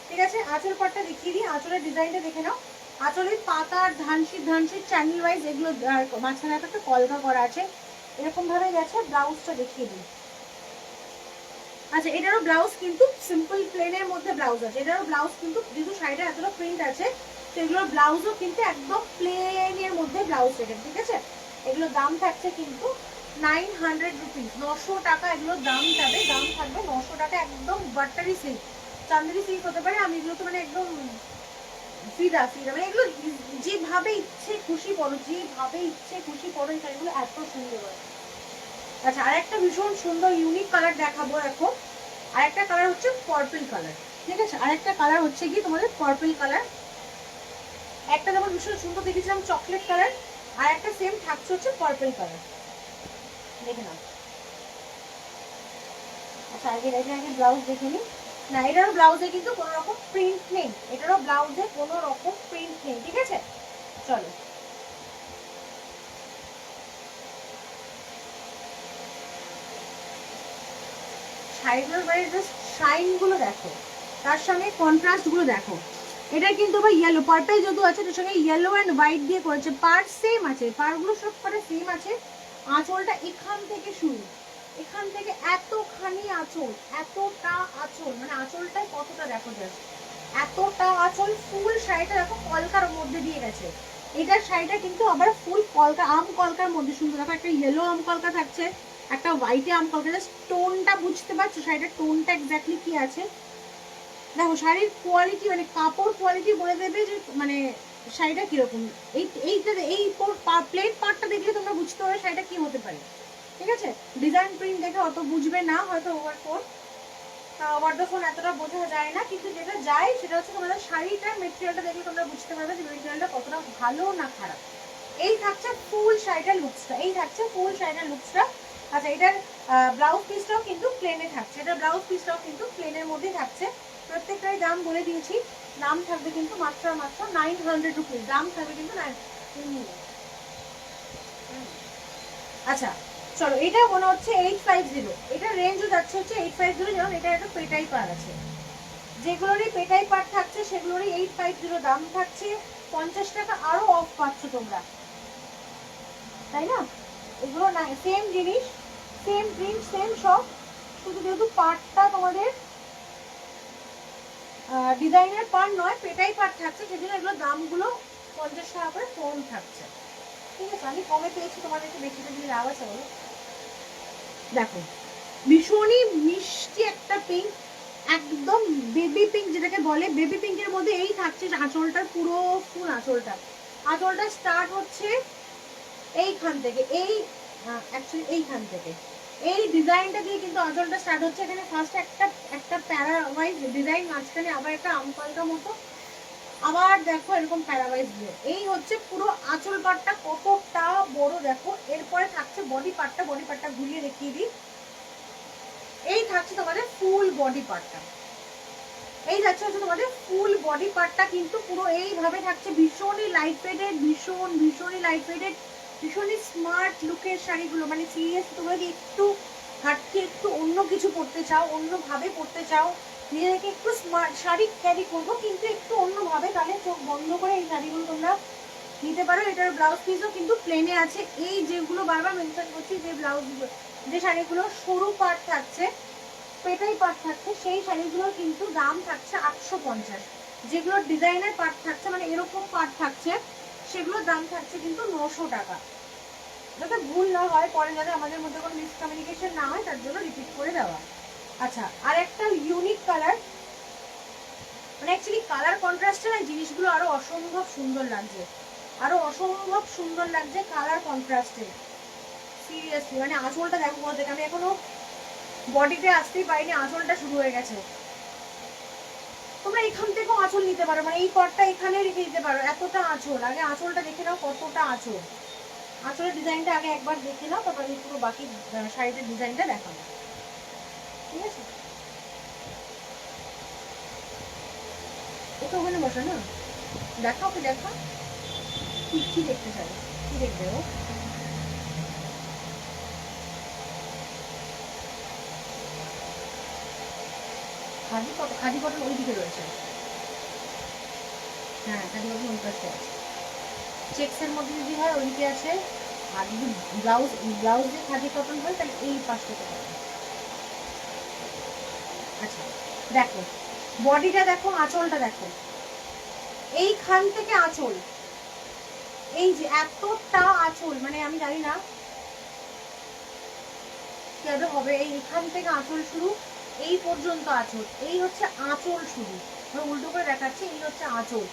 ঠিক আছে। আঁচল পাটটা দেখিয়ে দিই, আঁচলের ডিজাইনটা দেখে নাও। আঁচলের পাতার ধানসির চ্যানেল ওয়াইজ এগুলো মাঝখানে একটা কলকা করা আছে, এরকম ভাবে গেছে। ব্লাউজটা দেখিয়ে দিই। আচ্ছা, এটারও ব্লাউজ কিন্তু সিম্পল প্লেনের মধ্যে ব্লাউজ আছে। এটারও ব্লাউজ কিন্তু যেহেতু শাড়িটা এতটা প্রিন্ট আছে, তো এগুলোর ব্লাউজও কিন্তু একদম প্লেনের মধ্যে ব্লাউজ রেখে, ঠিক আছে। এগুলোর দাম থাকছে কিন্তু 900 রুপিস, 900 টাকা এগুলোর দাম যাবে। দাম থাকবে 900 টাকা, একদম বাটারি সিল্ক, চান্দেরি সিল্ক হতে পারে। আমি এগুলো তো মানে একদম ফিদা ফিদা, মানে এগুলো যেভাবে ইচ্ছে খুশি পরো, যেভাবে ইচ্ছে খুশি পরো, এই শাড়িগুলো এত সুন্দর হয়। আচ্ছা, আরেকটা ভীষণ সুন্দর ইউনিক কালার দেখাবো এখন। আরেকটা কালার হচ্ছে পার্পল কালার, ঠিক আছে। আরেকটা কালার হচ্ছে কি তোমাদের পার্পল কালার। একটা যেমন ভীষণ সুন্দর দেখেছিলাম চকলেট কালার, আর একটা সেম থাকছে হচ্ছে পার্পল কালার, দেখে নাও। আচ্ছা, আগে ব্লাউজ দেখে নিই। না, এটারও ব্লাউজে কিন্তু কোনো রকম প্রিন্ট নেই, এটারও ব্লাউজে কোনো রকম প্রিন্ট নেই, ঠিক আছে। চলো, শাড়িগুলোর মানে জাস্ট শাইন গুলো দেখো, তার সঙ্গে কন্ট্রাস্ট গুলো দেখো। এটা কিন্তু আবার ইয়েলো, পার্পল যদিও আছে, তার সঙ্গে ইয়েলো অ্যান্ড হোয়াইট দিয়ে করেছে। পার্ট সেম আছে, পার্টগুলো সব কটা সেম আছে। আঁচলটা এখান থেকে শুরু, এখান থেকে এতখানি আঁচল, এতটা আঁচল, মানে আঁচলটাই কতটা দেখো জাস্ট, এতটা আঁচল। ফুল শাড়িটা দেখো কলকার মধ্যে দিয়ে গেছে। এটার শাড়িটা কিন্তু আবার ফুল কলকা, আম কলকার মধ্যে সুন্দর দেখো, একটা ইয়েলো আম কলকা থাকছে, একটা হোয়াইটে আম কলকা। জাস্ট টোনটা বুঝতে পারছো, শাড়িটার টোনটা এক্স্যাক্টলি কি আছে দেখো। শাড়ির কোয়ালিটি মানে কাপড় কোয়ালিটি বলে দেবে যে মানে শাড়িটা কিরকম। এইটা এই প্লেট পার্টটা দেখলে তোমরা বুঝতে পারবে শাড়িটা কি হতে পারে, ঠিক আছে। ডিজাইন প্রিন্ট দেখে অত বুঝবে না হয়তো, ওভার দ্য ফোন এতটা বোঝা যায় না, কিন্তু যেটা যায় সেটা হচ্ছে তোমাদের শাড়িটার মেটেরিয়ালটা দেখলে তোমরা বুঝতে পারবে যে মেটেরিয়ালটা কতটা ভালো না খারাপ। এই থাকছে ফুল শাড়িটার লুকসটা, এই থাকছে ফুল শাড়িটার লুকসটা। আচ্ছা, এটার ব্লাউজ পিসটাও কিন্তু প্লেনে থাকছে, এটার ব্লাউজ পিসটাও কিন্তু প্লেনের মধ্যেই থাকছে। প্রত্যেকটাই দাম বলে দিয়েছি, দাম থাকবে কিন্তু মাত্র 900 রুপিস, দাম থাকবে কিন্তু 9। আচ্ছা, চলো, এটা মনে হচ্ছে 850, এটা রেঞ্জও যাচ্ছে হচ্ছে 850, যেমন এটা একটা পেটাই পার আছে। যেগুলোরই পেটাই পার থাকছে সেগুলোরই 850 দাম থাকছে। 50 টাকা আরো অফ পাচ্ছ তোমরা, তাই না। এগুলো না, সেম জিনিস, সেম প্রিন্ট, সেম সব, শুধু যেহেতু পার্টটা তোমাদের ডিজাইনার পার্ট নয়, পেটাই পার্ট থাকছে, সেজন্য এগুলো দামগুলো 50 টাকা করে কম থাকছে, ঠিক আছে। আমি কমে পেয়েছি, তোমাদেরকে বেশিটা দিয়ে লাভ আছে বলো। দেখো, ভীষণই মিষ্টি একটা পিঙ্ক, একদম বেবি পিঙ্ক যেটাকে বলে। বেবি পিঙ্কের মধ্যে এই থাকছে আঁচলটার পুরো ফুল আঁচলটা। আঁচলটা স্টার্ট হচ্ছে এইখান থেকে, এই অ্যাকচুয়ালি এইখান থেকে এই ডিজাইনটা দিয়ে কিন্তু আঁচলটা স্টার্ট হচ্ছে। এখানে ফার্স্ট একটা প্যারা ওয়াইজ ডিজাইন, মাঝখানে আবার একটা আমপালকা মতো, আবার দেখো এরকম প্যারাওয়াইজ দিয়ে। এই হচ্ছে পুরো আঁচল পাটটা কতটা বড় দেখো। এরপরে থাকছে বডি পার্টটা, বডি পার্টটা ঘুরিয়ে দেখিয়ে দিই। এই থাকছে তোমাদের ফুল বডি পার্টটা, এই যাচ্ছে হচ্ছে তোমাদের ফুল বডি পার্টটা কিন্তু পুরো এইভাবে থাকছে। ভীষণই লাইট ওয়েটেড, ভীষণই লাইট ওয়েটেড, ভীষণই স্মার্ট লুকের শাড়িগুলো। মানে সিরিয়াস, তোমরা যদি একটু হাঁটতে একটু অন্য কিছু পরতে চাও, অন্যভাবে পরতে চাও, নিজেদেরকে একটু স্মার্ট শাড়ি ক্যারি করবো কিন্তু একটু অন্যভাবে, তাহলে চোখ বন্ধ করে এই শাড়িগুলো তোমরা নিতে পারো। এটার ব্লাউজ পিসও কিন্তু প্লেনে আছে। এই যেগুলো বারবার মেনশন করছি, যে ব্লাউজগুলো, যে শাড়িগুলো সরু পার্ট থাকছে, পেটাই পার্ট থাকছে, সেই শাড়িগুলোর কিন্তু দাম থাকছে 850। যেগুলোর ডিজাইনের পার্ট থাকছে, মানে এরকম পার্ট থাকছে, সেগুলোর দাম থাকছে কিন্তু 900 টাকা। যাতে ভুল না হয় পরে, যাতে আমাদের মধ্যে কোনো মিসকমিউনিকেশন না হয়, তার জন্য রিপিট করে দেওয়া। আচ্ছা, আর একটা ইউনিক কালার, মানে অ্যাকচুয়ালি কালার কন্ট্রাস্টে না জিনিসগুলো আরো অসম্ভব সুন্দর লাগছে, আরো অসম্ভব সুন্দর লাগছে কালার কন্ট্রাস্টে। সিরিয়াসলি, মানে আঁচলটা দেখো বলতে, আমি এখনো বডিতে আসতেই পারিনি, আঁচলটা শুরু হয়ে গেছে। তোমরা এখান থেকেও আঁচল নিতে পারো, মানে এই পার্টটা এখানে রেখে দিতে পারো, এতটা আঁচল। আগে আঁচলটা দেখে নাও কতটা আঁচল, আঁচলের ডিজাইনটা আগে একবার দেখে নাও, তারপরে পুরো বাকি শাড়িটার ডিজাইনটা দেখাবো, ঠিক আছে। ওকে ওখানে বসে না, দেখা ওকে দেখা, কি দেখতে চাই, কি দেখবে ও। খাদি কটন ওই দিকে রয়েছে। হ্যাঁ কাটিং ওই পাশে আছে, চেক্সের মধ্যে যদি হয় ওইদিকে আছে, আর যদি ব্লাউজ দিয়ে খাদি কটন হয় তাহলে এই পাশটাতে পাবে। আচ্ছা দেখো বডিটা দেখো, আঁচলটা দেখো, এইখান থেকে আঁচল, এই যে এতটা আঁচল, মানে আমি জানি না কিভাবে হবে, এইখান থেকে আঁচল শুরু, এই পর্যন্ত আঁচল, এই হচ্ছে আঁচল শুরু, উল্টো করে দেখাচ্ছি, এই হচ্ছে আঁচল,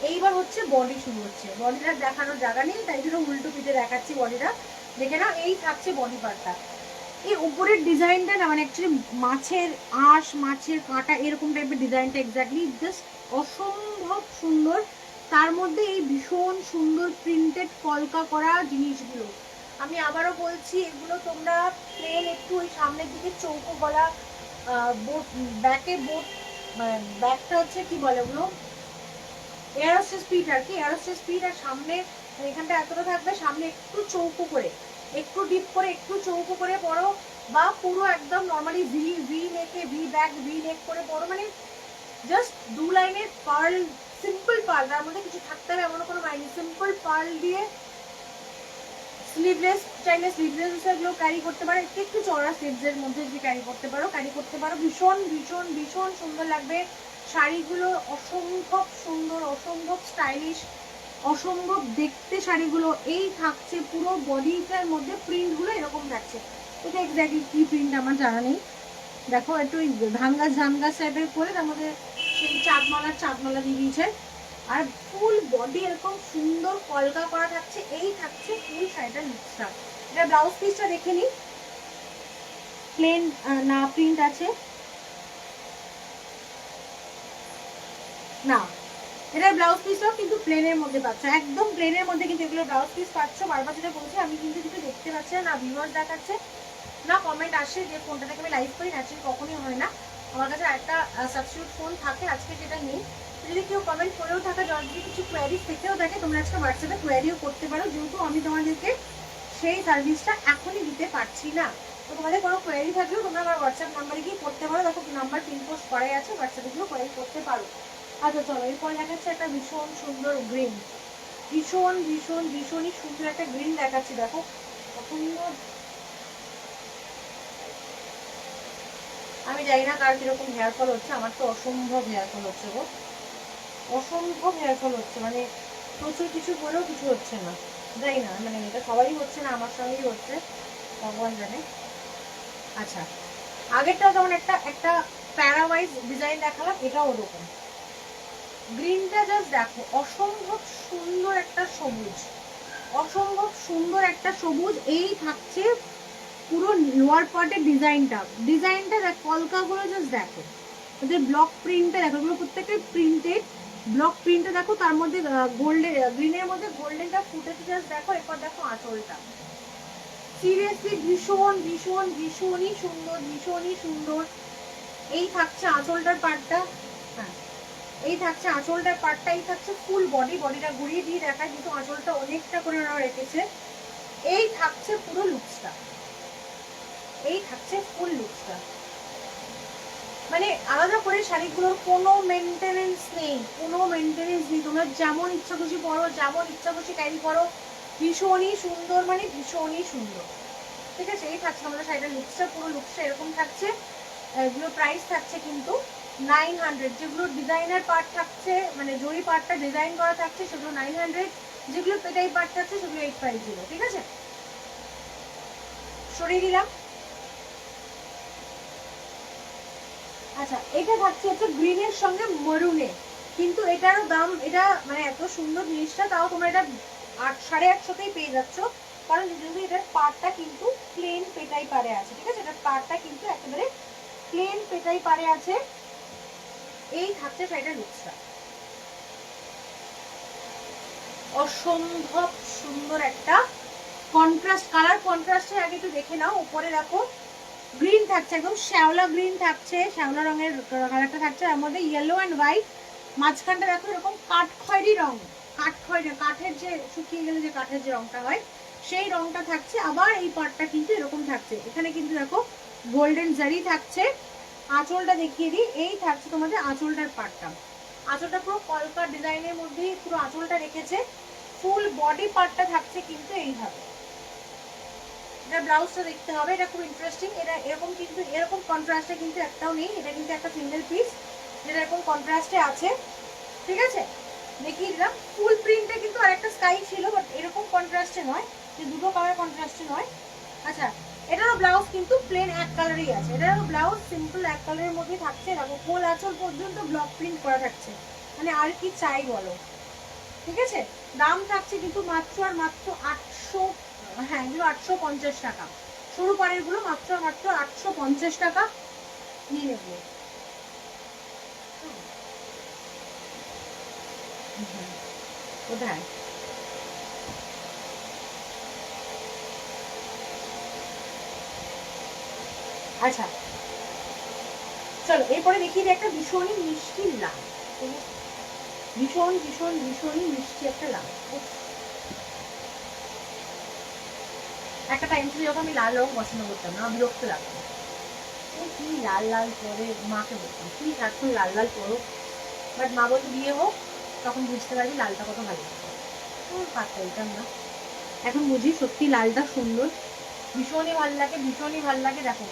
এইবার হচ্ছে বডি শুরু হচ্ছে, বডিটা দেখানোর জায়গা নেই তাই জন্য উল্টো পিঠে দেখাচ্ছি বডিটা, দেখে না, এই থাকছে বডি পার্টটা। এই উপরের ডিজাইনটা না মানে অ্যাকচুয়ালি মাছের আঁশ, মাছের কাঁটা এরকম টাইপের ডিজাইনটা এক্স্যাক্টলি জাস্ট অসম্ভব সুন্দর। তার মধ্যে এই ভীষণ সুন্দর প্রিন্টেড কলকা করা জিনিসগুলো, আমি আবারও বলছি এগুলো তোমরা প্লেন একটু ওই সামনের দিকে চৌকো গলা, বোট ব্যাকে বোট, ব্যাকটা হচ্ছে কি বলে ওগুলো, এয়ারোস্টেস পিট আর কি, এয়ারোস্টেস পিট, আর সামনে এখানটা এতটা থাকবে, সামনে একটু চৌকো করে, একটু ডিপ করে, একটু চৌকো করে পরো, বা পুরো একদম নর্মালি ভি ভি নেকে, ভি ব্যাক ভি নেক করে পরো, মানে জাস্ট 2 লাইনের পার্ল, সিম্পল পার্ল, তার মধ্যে কিছু থাকতে হবে এমন কোনো মাইনে, সিম্পল পার্ল দিয়ে স্লিভলেস, চাইলে স্লিভলেস এগুলো ক্যারি করতে পারো, একটু একটু চড়া স্লিভসের মধ্যে যদি ক্যারি করতে পারো, ভীষণ ভীষণ ভীষণ সুন্দর লাগবে। শাড়িগুলো অসম্ভব সুন্দর, অসম্ভব স্টাইলিশ, অসম্ভব দেখতে শাড়িগুলো। এই থাকছে পুরো বডিটার মধ্যে প্রিন্টগুলো এরকম থাকছে, এটা এক্স্যাক্টলি কি প্রিন্ট আমার জানা নেই, দেখো একটু ওই ধানগাছ ধানগাছ টাইপের করে তার মধ্যে সেই চাঁদমালা দিয়ে দিয়েছে, আর ফুল বডি এরকম সুন্দর কলকা করা থাকছে, এই থাকছে ফুল শাড়িটার লুকসটা। এটা ব্লাউজ পিসটা দেখে নিই, প্লেন না প্রিন্ট আছে না, এটার ব্লাউজ পিসটাও কিন্তু প্লেনের মধ্যে পাচ্ছ, একদম প্লেনের মধ্যে কিন্তু এগুলো ব্লাউজ পিস পাচ্ছ। বারবার যেটা বলছি আমি কিন্তু কিছু দেখতে পাচ্ছি না, ভিউয়ার্স দেখাচ্ছে না, কমেন্ট আসে যে ফোনটা থেকে আমি লাইভ করি, ন্যাচারালি কখনোই হয় না, আমার কাছে একটা সাবস্টিটিউট ফোন থাকে, আজকে যেটা নেই। যদি কেউ কমেন্ট করেও থাকে, যদি কিছু কোয়ারি থেকেও থাকে, তোমরা আজকে হোয়াটসঅ্যাপে কোয়ারিও করতে পারো, যেহেতু আমি তোমাদেরকে সেই সার্ভিসটা এখনই দিতে পারছি না। তো তোমাদের কোনো কোয়ারি থাকলেও তোমরা আমার হোয়াটসঅ্যাপ নাম্বারে গিয়ে করতে পারো, দেখো নাম্বার পিন পোস্ট করাই আছে, হোয়াটসঅ্যাপে গিয়েও কোয়ারি করতে পারো। আচ্ছা চলো এরপরে দেখাচ্ছে একটা ভীষণ সুন্দর গ্রিন, ভীষণ ভীষণ ভীষণই সুন্দর একটা গ্রিন দেখাচ্ছি, দেখো সুন্দর। আমি জানি না কার কিরকম হেয়ার ফল হচ্ছে, আমার তো অসম্ভব হেয়ার ফল হচ্ছে গো, অসম্ভব হেয়ার ফল হচ্ছে, মানে প্রচুর কিছু করেও কিছু হচ্ছে না, জানি না, মানে এটা সবারই হচ্ছে না, আমার সঙ্গেই হচ্ছে, ভগবান জানে। আচ্ছা আগেরটা যেমন একটা একটা প্যারাওয়াইজ ডিজাইন দেখালাম, এটাও ওরকম, গ্রিনটা জাস্ট দেখো, অসম্ভব সুন্দর একটা সবুজ, অসম্ভব সুন্দর একটা সবুজ, এই থাকছে পুরো লোয়ার পার্টের ডিজাইনটা দেখ, কলকাগুলো জাস্ট দেখো, ওদের ব্লক প্রিন্টটা দেখো, এগুলো প্রত্যেকটাই প্রিন্টেড ব্লক প্রিন্টটা দেখো, তার মধ্যে গোল্ডেন গ্রিনের মধ্যে গোল্ডেনটা ফুটেছে, জাস্ট দেখো, এরপর দেখো আঁচলটা, সিরিয়াসলি ভীষণ ভীষণ ভীষণই সুন্দর, ভীষণই সুন্দর। এই থাকছে আঁচলটার পার্টটা, হ্যাঁ এই থাকছে আঁচলটার পার্টটা, এই থাকছে ফুল বডিটা ঘুরিয়ে দিয়ে দেখায়, কিন্তু আঁচলটা অনেকটা করে ওরা রেখেছে, এই থাকছে পুরো লুকসটা, এই থাকছে ফুল লুকসটা, মানে আলাদা করে শাড়িগুলোর কোনো মেনটেনেন্স নেই, কোনো মেনটেনেন্স নেই, তোমরা যেমন ইচ্ছা খুশি পরো, যেমন ইচ্ছা খুশি ক্যারি করো, ভীষণই সুন্দর, মানে ভীষণই সুন্দর। ঠিক আছে, এই থাকছে আমাদের শাড়িটার লুকসটা, পুরো লুকসটা এরকম থাকছে। এগুলো প্রাইস থাকছে কিন্তু 900, যেগুলো ডিজাইনার পার্ট থাকছে, মানে জরি পার্টটা ডিজাইন করা থাকছে সেগুলো 900, যেগুলো পেটাই পার্ট থাকছে সেগুলো 850। ঠিক আছে, সরিয়ে দিলাম। আচ্ছা এটা থাকছে হচ্ছে গ্রিনের সঙ্গে মরুনে, কিন্তু এটারও দাম, এটা মানে এত সুন্দর জিনিসটা, তাও তোমরা এটা 850-850তেই পেয়ে যাচ্ছ, কারণ যদি এটার পার্টটা কিন্তু প্লেন পেটাই পারে আছে। ঠিক আছে, এটার পার্টটা কিন্তু একেবারে প্লেন পেটাই পারে আছে। এই থাকছে শাড়িটার লুকসটা, অসম্ভব সুন্দর একটা কন্ট্রাস্ট কালার, কন্ট্রাস্টের আগে একটু দেখে নাও, উপরে দেখো গ্রিন থাকছে, একদম শ্যাওলা গ্রিন থাকছে, শ্যাওলা রঙের কালারটা থাকছে, তার মধ্যে ইয়েলো অ্যান্ড হোয়াইট, মাঝখানটা দেখো এরকম কাঠখয়েরি রং, কাঠখয়েরি কাঠের যে শুকিয়ে গেলে যে কাঠের যে রংটা হয় সেই রংটা থাকছে, আবার এই পার্টটা কিন্তু এরকম থাকছে, এখানে কিন্তু দেখো গোল্ডেন জারি থাকছে। আঁচলটা দেখিয়ে দিই, এই থাকছে তোমাদের আঁচলটার পার্টটা, আঁচলটা পুরো কলকা ডিজাইনের মধ্যেই পুরো আঁচলটা রেখেছে। ফুল বডি পার্টটা থাকছে কিন্তু এইভাবে। এটা ব্লাউজটা দেখতে হবে, এটা খুব ইন্টারেস্টিং। এটা এরকম কিন্তু এরকম কন্ট্রাস্টে কিন্তু একটাও নেই, এটা কিন্তু একটা সিঙ্গেল পিস যেটা এরকম কন্ট্রাস্টে আছে, ঠিক আছে? দেখিয়ে দিলাম। ফুল প্রিন্টে কিন্তু আরেকটা স্কাই ছিল, বাট এরকম কন্ট্রাস্টে নয়, যে দুটো কালার কন্ট্রাস্টে নয়। আচ্ছা, এটারও ব্লাউজ কিন্তু প্লেন এক কালারই আছে, এটারও ব্লাউজ সিম্পল এক কালারের মধ্যে থাকছে। দেখো কোল আঁচল পর্যন্ত ব্লক প্রিন্ট করা থাকছে, মানে আর কি চাই বলো, ঠিক আছে? দাম থাকছে কিন্তু মাত্র আর মাত্র 800, হ্যাঁ এগুলো 850 টাকা। সরু পাড়ের গুলো মাত্র আর মাত্র 850 টাকা নিয়ে নেবো। কোথায়? আচ্ছা চলো এরপরে দেখিয়ে দিই একটা ভীষণই মিষ্টি লাল, ভীষণ ভীষণ ভীষণই মিষ্টি একটা লাল। একটা টাইম ছিল যখন আমি লাল রং পছন্দ করতাম না, বিরক্ত লাগতো, কি লাল লাল করে মাকে বলতাম কি এখন লাল লাল করো, বাট মা বলতো বিয়ে হোক তখন বুঝতে পারবি লালটা কত ভালো লাগে, পাত্তা দিতাম না। এখন বুঝি সত্যি লালটা সুন্দর, ভীষণই ভালো লাগে, ভীষণই ভালো লাগে। দেখো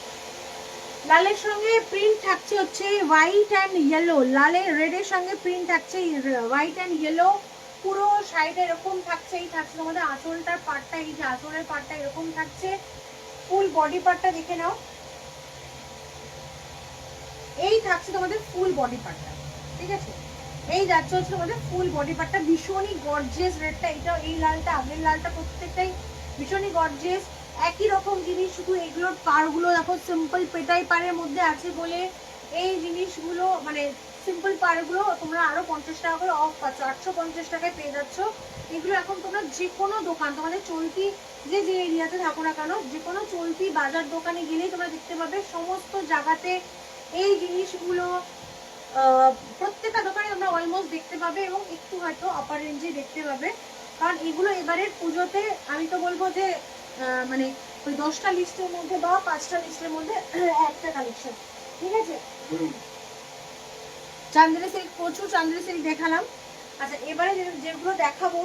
লালের সঙ্গে প্রিন্ট থাকছে হচ্ছে হোয়াইট অ্যান্ড ইয়েলো, লালের রেডের সঙ্গে প্রিন্ট থাকছে হোয়াইট অ্যান্ড ইয়েলো। পুরো শাড়িটা এরকম থাকছে, এই থাকছে তোমাদের আঁচলটার পার্টটা, এই যে আঁচলের পার্টটা এরকম থাকছে। ফুল বডি পার্টটা দেখে নাও, এই থাকছে তোমাদের ফুল বডি পার্টটা, ঠিক আছে? এই যাচ্ছে হচ্ছে তোমাদের ফুল বডি পার্টটা, ভীষণই গর্জিয়াস রেডটা, এটা এই লালটা আগের লালটা প্রত্যেকটাই ভীষণই গর্জিয়াস। একই রকম জিনিস, শুধু এগুলোর পাড়গুলো দেখো সিম্পল পেটাই পাড়ের মধ্যে আছে বলে এই জিনিসগুলো মানে সিম্পল পাড়গুলো তোমরা আরো 50 টাকা করে অফ পাচ্ছ, 850 টাকায় পেয়ে যাচ্ছ। এগুলো এখন তোমরা যে কোনো দোকান, তোমাদের চলতি যে যে এরিয়াতে থাকো না কেন, যে কোনো চলতি বাজার দোকানে গেলেই তোমরা দেখতে পাবে সমস্ত জায়গাতে এই জিনিসগুলো। প্রত্যেকটা দোকানে তোমরা অলমোস্ট দেখতে পাবে, এবং একটু হয়তো আপার রেঞ্জে দেখতে পাবে, কারণ এগুলো এবারের পুজোতে আমি তো বলবো যে মানে ওই 10টা লিস্টের মধ্যে বা 5টা লিস্টের মধ্যে একটা কালেকশন, ঠিক আছে? চান্দেরি সিল্ক, প্রচুর চান্দেরি সিল্ক দেখালাম। আচ্ছা এবারে যেগুলো দেখাবো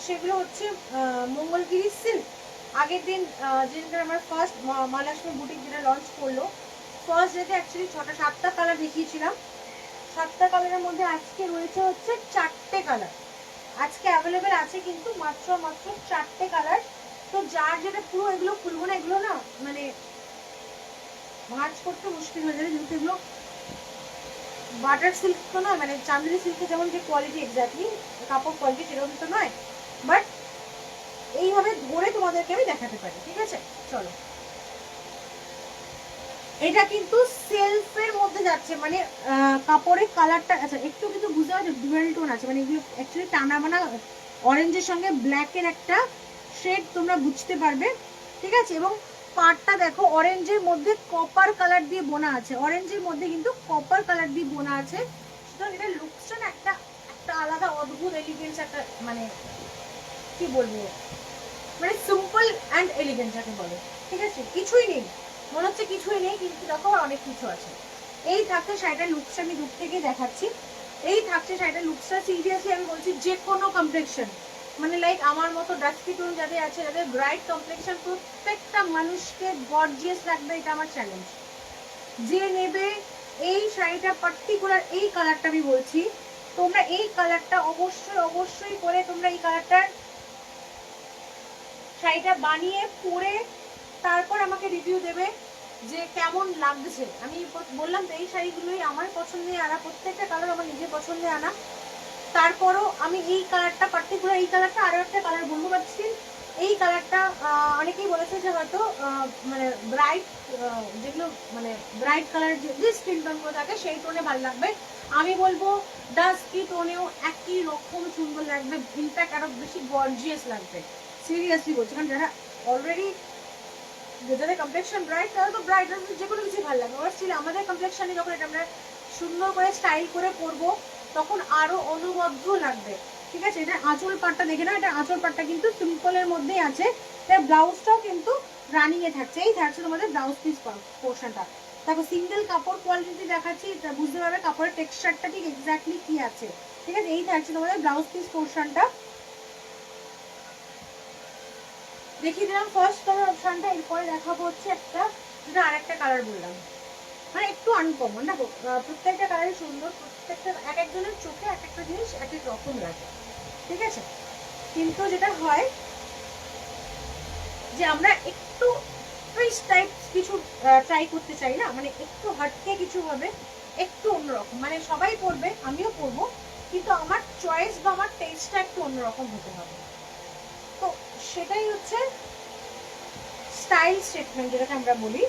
সেগুলো হচ্ছে মঙ্গলগিরি সিল্ক। আগের দিন যেদিনকে আমার ফার্স্ট মা লক্ষ্মী বুটিক যেটা লঞ্চ করলো, ফার্স্ট ডেতে অ্যাকচুয়ালি 7টা কালার দেখিয়েছিলাম, 7টা কালারের মধ্যে আজকে রয়েছে হচ্ছে 4টে কালার, আজকে অ্যাভেলেবেল আছে কিন্তু মাত্র মাত্র 4টে কালার। তো যার যেটা পুরো এগুলো খুলবো না, এগুলো না মানে ভাঁজ করতে মুশকিল হয়ে যাবে, যেহেতু এগুলো বাটার সিল্ক তো নয়, মানে চান্দেরি সিল্কের যেমন যে কোয়ালিটি এক্স্যাক্টলি কাপড় কোয়ালিটি সেরকম তো নয়, বাট এইভাবে ধরে তোমাদেরকে আমি দেখাতে পারি, ঠিক আছে? চলো, এটা কিন্তু সেলফের মধ্যে যাচ্ছে, মানে কাপড়ের কালারটা আচ্ছা একটু কিন্তু বুঝতে পারছো ডুয়েল টোন আছে, মানে এগুলো অ্যাকচুয়ালি টানা বানা অরেঞ্জের সঙ্গে ব্ল্যাকের একটা শেড তোমরা বুঝতে পারবে, ঠিক আছে? এবং পাড়টা দেখো অরেঞ্জের মধ্যে কপার কালার দিয়ে বোনা আছে, অরেঞ্জের মধ্যে কিন্তু কপার কালার দিয়ে বোনা আছে। সুতরাং এটা লুকসটা না একটা একটা আলাদা অদ্ভুত এলিগেন্স, একটা মানে কি বলবো, মানে সিম্পল অ্যান্ড এলিগেন্ট যাকে বলে, ঠিক আছে? কিছুই নেই, মনে হচ্ছে কিছুই নেই, কিন্তু দেখো অনেক কিছু আছে। এই থাকছে শাড়িটার লুকসটা, আমি দূর থেকে দেখাচ্ছি। এই থাকছে শাড়িটার লুকসটা, সিরিয়াসলি আমি বলছি যে কোনো কমপ্লেকশন, মানে লাইক আমার মতো ডাস্কি টোন যাদের আছে, যাদের ব্রাইট কমপ্লেকশন, প্রত্যেকটা মানুষকে গর্জিয়াস লাগবে, এটা আমার চ্যালেঞ্জ। যে নেবে এই শাড়িটা পার্টিকুলার এই কালারটা আমি বলছি, তোমরা এই কালারটা অবশ্যই অবশ্যই করে তোমরা এই কালারটার শাড়িটা বানিয়ে পরে তারপর আমাকে রিভিউ দেবে যে কেমন লাগছে। আমি বললাম তো এই শাড়িগুলোই আমার পছন্দে আনা, প্রত্যেকটা কালার আমার নিজের পছন্দে আনা। তারপরও আমি এই কালারটা পার্টিকুলার, এই কালারটা আরও একটা কালার বলবো, পাচ্ছি এই কালারটা অনেকেই বলেছে যে হয়তো মানে ব্রাইট যেগুলো মানে ব্রাইট কালার যে স্কিন টোনগুলো থাকে সেই টোনে ভালো লাগবে। আমি বলবো ডাস্কি টোনেও একই রকম সুন্দর লাগবে, ইনফ্যাক্ট আরো বেশি গর্জিয়াস লাগবে, সিরিয়াসলি বলছি। কারণ যারা অলরেডি যাদের কমপ্লেকশন ব্রাইট, তারা তো ব্রাইট যে কোনো কিছু ভালো লাগবে, আবার স্টিল আমাদের কমপ্লেকশনে যখন এটা আমরা সুন্দর করে স্টাইল করে পরবো তখন আরো অনুবদ্ধ লাগবে, ঠিক আছে? এটা আঁচল পাটটা দেখে না, এটা আঁচল পাটটা কিন্তু সিম্পলের মধ্যেই আছে, তার ব্লাউজটাও কিন্তু রানিং এ থাকছে, এই থাকছে তোমাদের ব্লাউজ পিস পোর্শনটা, দেখো সিঙ্গেল কাপড় কোয়ালিটি দেখাচ্ছি, বুঝতে পারবে কাপড়ের টেক্সচারটা ঠিক এক্স্যাক্টলি কি আছে। ঠিক আছে, এই থাকছে তোমাদের ব্লাউজ পিস পোর্শনটা। দেখিয়ে দিলাম ফার্স্ট কালার অপশনটা, এরপরে দেখাবো হচ্ছে একটা, যেটা আর একটা কালার বললাম, মানে একটু আনকমন। দেখো প্রত্যেকটা কালারই সুন্দর, প্রত্যেকটা এক একজনের চোখে এক একটা জিনিস এক এক রকম লাগে। ঠিক আছে, কিন্তু যেটা হয় যে আমরা একটু টুইস্ট টাইপ কিছু ট্রাই করতে চাই না, মানে একটু হটকে কিছু হবে, একটু অন্যরকম, মানে সবাই পরবে আমিও পরবো, কিন্তু আমার চয়েস বা আমার টেস্টটা একটু অন্যরকম হতে হবে। তো সেটাই হচ্ছে স্টাইল স্টেটমেন্ট, যেটাকে আমরা বলি।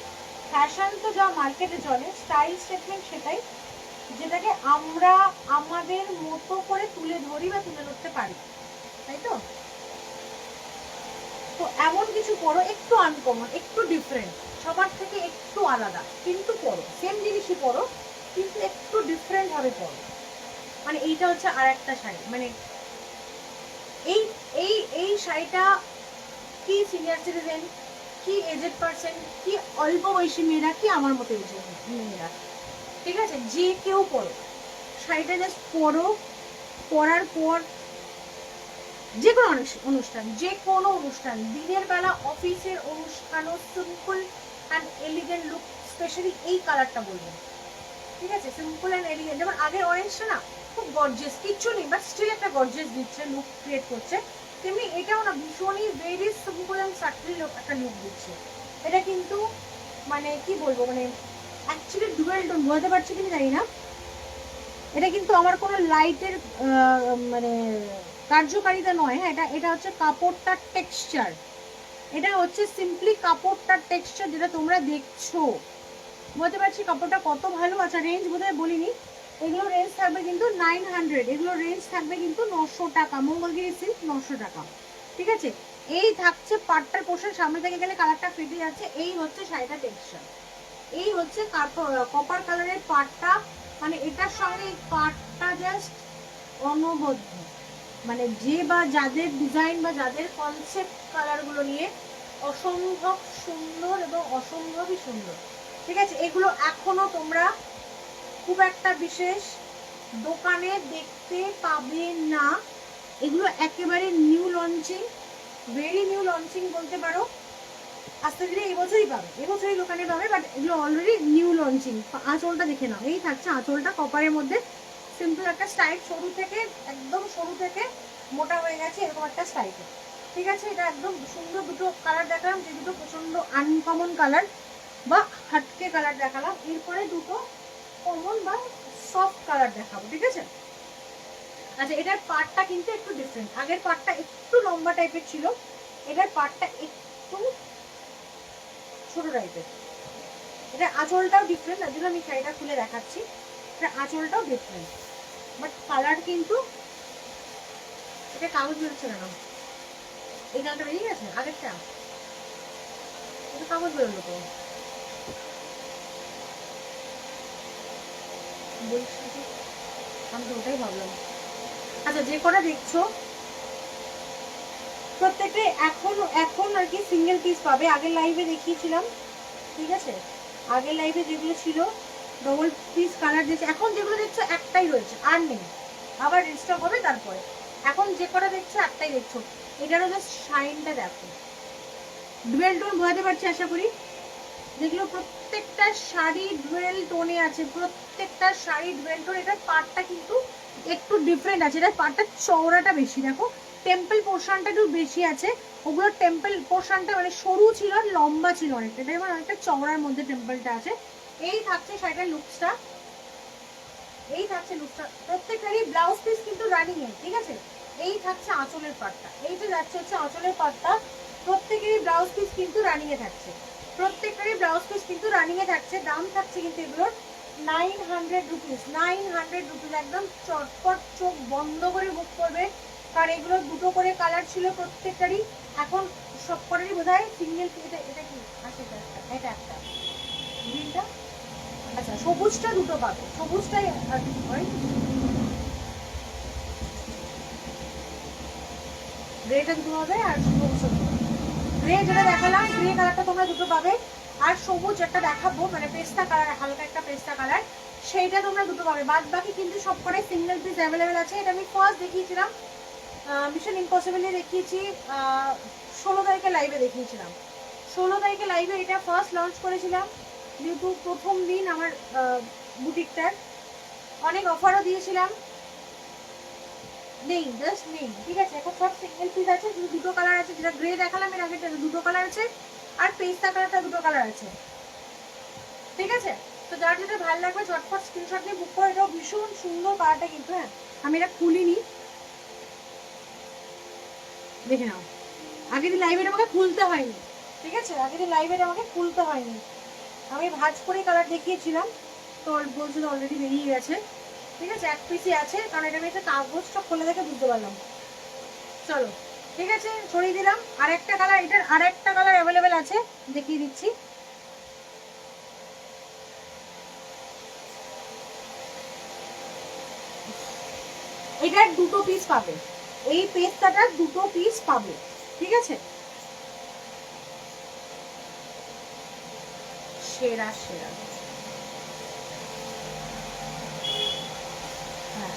ফ্যাশন তো যা মার্কেটে চলে, স্টাইল স্টেটমেন্ট সেটাই, যেটাকে আমরা আমাদের মতো করে তুলে ধরি বা তুলে ধরতে পারি, তাই তো? তো এমন কিছু পরো একটু আনকমন, একটু ডিফারেন্ট, সবার থেকে একটু আলাদা, কিন্তু পরো সেম জিনিসই পরো, কিন্তু একটু ডিফারেন্ট ভাবে পরো। মানে এইটা হচ্ছে আর একটা শাড়ি, মানে এই এই এই শাড়িটা কি সিনিয়র সিটিজেন, কি এজেড পার্সন, কি অল্প বয়সী মেয়েরা, কি আমার মতো এজেড মেয়েরা, ঠিক আছে, যে কেউ পরো শাড়িটা, জাস্ট পরো, পরার পর যে কোনো অনুষ্ঠান, যে কোনো অনুষ্ঠান, দিনের বেলা অফিসের অনুষ্ঠানও simple and elegant look, specially এই কালারটা বলবেন। ঠিক আছে, সিম্পল অ্যান্ড এলিগেন্ট, যেমন আগের অরেঞ্জটা না খুব গর্জিয়াস, কিচ্ছু নেই বাট স্টিল একটা গর্জিয়াস দিচ্ছে, লুক ক্রিয়েট করছে, তেমনি এটাও না ভীষণই ভেরি সিম্পল অ্যান্ড সাটলি একটা লুক দিচ্ছে। এটা কিন্তু মানে কি বলবো, মানে অ্যাকচুয়ালি ডুয়েল টোন, বলতে পারছি কিনা জানি না, এটা কিন্তু আমার কোনো লাইটের মানে কার্যকারিতা নয়। হ্যাঁ, এটা এটা হচ্ছে কাপড়টার টেক্সচার, এটা হচ্ছে সিম্পলি কাপড়টার টেক্সচার, যেটা তোমরা দেখছো। বলতে পারছি কাপড়টা কত ভালো। আচ্ছা রেঞ্জ বোধহয় বলিনি, এগুলো রেঞ্জ থাকবে কিন্তু 900, এগুলো রেঞ্জ থাকবে কিন্তু 900 টাকা, মঙ্গলগিরি সিল্ক 900 টাকা। ঠিক আছে, এই থাকছে পাটটার পোর্শন, সামনে থেকে গেলে কালারটা ফেটে যাচ্ছে, এই হচ্ছে শাড়িটা টেক্সচার, এই হচ্ছে কপার কালারের পাটটা, মানে এটার সঙ্গে পাটটা জাস্ট অনবদ্য, মানে যে বা যাদের ডিজাইন বা যাদের কনসেপ্ট কালারগুলো নিয়ে অসম্ভব সুন্দর এবং অসম্ভবই সুন্দর। ঠিক আছে, এগুলো এখনো তোমরা খুব একটা বিশেষ দোকানে দেখতে পাবে না, এগুলো একেবারে new launching, very new launching বলতে পারো। আস্তে ধীরে এবছরই পাবে, এবছরই দোকানে পাবে, বাট এগুলো অলরেডি নিউ লঞ্চিং। আঁচলটা দেখে নাও, এই থাকছে আঁচলটা কপারের মধ্যে, সিম্পল একটা স্টাইল, সরু থেকে একদম সরু থেকে মোটা হয়ে গেছে এরকম একটা স্টাইল। ঠিক আছে, এটা একদম সুন্দর দুটো কালার দেখালাম, যে দুটো প্রচন্ড আনকমন কালার বা হাটকে কালার দেখালাম, এরপরে দুটো কমন বা সফট কালার দেখাবো। ঠিক আছে, আচ্ছা এটার পার্টটা কিন্তু একটু ডিফারেন্ট, আগের পার্টটা একটু লম্বা টাইপের ছিল, এটার পার্টটা একটু ছোট টাইপের। এটা আঁচলটাও ডিফারেন্ট, তার জন্য আমি শাড়িটা খুলে দেখাচ্ছি, এটা আঁচলটাও ডিফারেন্ট, বাট কালার কিন্তু, এটা কাগজ বেরোচ্ছে কেন, এই কালারটা বেরিয়ে গেছে আগেরটা, এটা কাগজ বেরোলো তো, আমি তো ওটাই ভাবলাম। আচ্ছা যে কটা দেখছো প্রত্যেকটা এখন এখন আর কি সিঙ্গেল পিস পাবে, আগের লাইভে দেখিয়েছিলাম। ঠিক আছে, আগের লাইভে যেগুলো ছিল ডবল পিস কালার দিয়েছে, এখন যেগুলো দেখছো একটাই রয়েছে, আর নেই, আবার রিস্টক হবে তারপরে। এখন যে কটা দেখছো একটাই দেখছো, এটারও জাস্ট শাইনটা দেখো, ডুয়েল টোন বোঝাতে পারছি আশা করি। যেগুলো প্রত্যেকটা শাড়ি ডুয়েল টোনে আছে, প্রত্যেকটা শাড়ি ডুয়েল টোন। এটার পার্টটা কিন্তু একটু ডিফারেন্ট আছে, এটার পার্টটা চওড়াটা বেশি, দেখো টেম্পল পোর্শনটা একটু বেশি আছে, ওগুলো টেম্পল পোর্শনটা মানে সরু ছিল আর লম্বা ছিল অনেকটা, এটা এবার অনেকটা চওড়ার মধ্যে টেম্পলটা আছে। এই থাকছে শাড়িটার লুকসটা, এই থাকছে লুকসটা, প্রত্যেকটারই ব্লাউজ পিস কিন্তু রানিং এ। ঠিক আছে, এই থাকছে আঁচলের পাটটা, এইটা যাচ্ছে হচ্ছে আঁচলের পাটটা, প্রত্যেকেরই ব্লাউজ পিস কিন্তু রানিং এ থাকছে, প্রত্যেকটারই ব্লাউজ পিস কিন্তু রানিং এ থাকছে। দাম থাকছে কিন্তু এগুলোর 900 রুপিস, 900 রুপিস, একদম চটপট চোখ বন্ধ করে বুক করবে, কারণ এগুলো দুটো করে কালার ছিল প্রত্যেকটারই, এখন সব কটারই বোধ হয় সিঙ্গেল। এটা এটা কি আছে, এটা একটা গ্রিনটা, আচ্ছা সবুজটা দুটো পাবে, সবুজটাই গ্রেটা দুটো হবে আর সবুজটা দুটো, গ্রে যেটা দেখালাম গ্রে কালারটা তোমরা দুটো পাবে, আর সবুজ একটা দেখাবো, মানে পেস্তা কালার, হালকা একটা পেস্তা কালার, সেইটা তোমরা দুটো পাবে। বাদ বাকি কিন্তু সব কটাই সিঙ্গেল পিস অ্যাভেলেবেল আছে। এটা আমি ফার্স্ট দেখিয়েছিলাম মিশন ইম্পসিবলে, দেখিয়েছি 16 তারিখে লাইভে দেখিয়েছিলাম। 16 তারিখে লাইভে এটা ফার্স্ট লঞ্চ করেছিলাম, যেহেতু প্রথম দিন আমার বুটিকটার। অনেক অফারও দিয়েছিলাম, নেই জাস্ট নেই, ঠিক আছে। এখন সব সিঙ্গেল পিস আছে, শুধু দুটো কালার আছে, যেটা গ্রে দেখালাম এর আগে দুটো কালার আছে, আর পেস্তা কালারটা দুটো কালার আছে, ঠিক আছে। তো যার যেটা ভালো লাগবে ঝটপট স্ক্রিনশট নিয়ে বুক করে। এটাও ভীষণ সুন্দর কালারটা কিন্তু। হ্যাঁ, আমি এটা খুলিনি, দেখে নাও। আগের দিন লাইভে আমাকে খুলতে হয়নি, ঠিক আছে, আগের দিন লাইভে আমাকে খুলতে হয়নি, আমি ভাঁজ করে কালার দেখিয়েছিলাম। তো বলছে তো অলরেডি বেরিয়ে গেছে, ঠিক আছে। এক পিসই আছে, কারণ এটা আমি একটা কাগজটা খুলে দেখে বুঝতে পারলাম। চলো, ঠিক আছে, ছড়িয়ে দিলাম। আর একটা কালার, এটার আর একটা কালার অ্যাভেলেবেল আছে, দেখিয়ে দিচ্ছি। এটার দুটো পিস পাবে, এই পেস্তাটার দুটো পিস পাবে, ঠিক আছে। সেরা সেরা, হ্যাঁ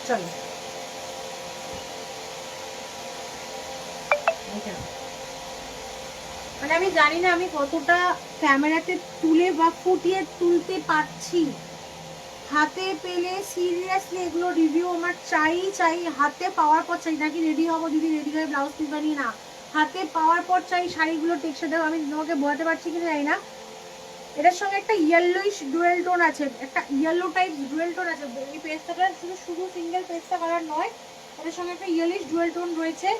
চলো, মানে আমি জানি না আমি কতটা ক্যামেরাতে তুলে বা ফুটিয়ে তুলতে পারছি। হাতে পেলে সিরিয়াসলি এগুলো রিভিউ আমার চাই, হাতে পাওয়ার পর চাই, নাকি রেডি হবো দিদি, রেডি হয়ে ব্লাউজ পিস বানিয়ে না, হাতে পাওয়ার পর চাই শাড়িগুলো টেক্সচার দেবো। আমি তোমাকে বোঝাতে পারছি কিনা জানি না। এটার সঙ্গে একটা ইয়েলোইশ ডুয়েল টোন আছে, একটা ইয়েলো টাইপ ডুয়েল টোন আছে। এই পেস্তাটা শুধু সিঙ্গেল পেস্তা কালার নয়, এটার সঙ্গে একটা ইয়েলোইশ ডুয়েল টোন রয়েছে।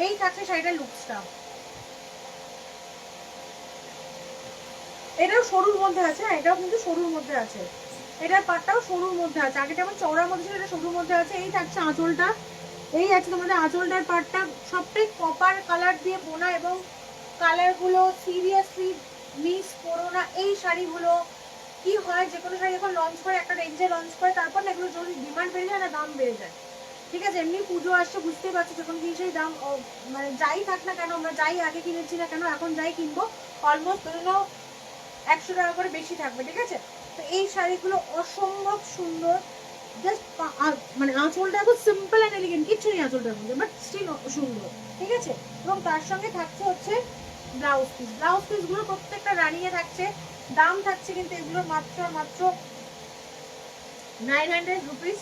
এই থাকছে শাড়িটার লুকসটা। এটাও সরুর মধ্যে আছে, হ্যাঁ এটাও কিন্তু সরুর মধ্যে আছে, এটার পাটটাও সরুর মধ্যে আছে। আগে যেমন চওড়ার মধ্যে ছিল, এটা সরুর মধ্যে আছে। এই থাকছে আঁচলটা, এই আছে তোমাদের আঁচলটার পাটটা, সবটাই কপার কালার দিয়ে বোনা, এবং কালারগুলো সিরিয়াসলি মিস করো না। এই শাড়িগুলো কি হয়, যে কোনো শাড়ি যখন লঞ্চ করে, একটা রেঞ্জে লঞ্চ করে, তারপর না এগুলো যদি ডিমান্ড বেড়ে যায় না, দাম বেড়ে যায়, ঠিক আছে। এমনি পুজো আসছে, বুঝতেই পারছি, যখন জিনিসের দাম মানে যাই থাক না কেন, আমরা যাই আগে কিনেছি না কেন, এখন যাই কিনবো অলমোস্ট ধরে নাও 100 টাকা করে বেশি থাকবে, ঠিক আছে। তো এই শাড়িগুলো অসম্ভব সুন্দর, জাস্ট মানে আঁচলটা খুব সিম্পল অ্যান্ড এলিগেন্ট, কিচ্ছু নেই আঁচলটার মধ্যে, বাট স্টিল সুন্দর, ঠিক আছে। এবং তার সঙ্গে থাকছে হচ্ছে ব্লাউজ পিস। ব্লাউজ পিসগুলো প্রত্যেকটা রানিয়ে থাকছে। দাম থাকছে কিন্তু এগুলোর মাত্র 900 রুপিস,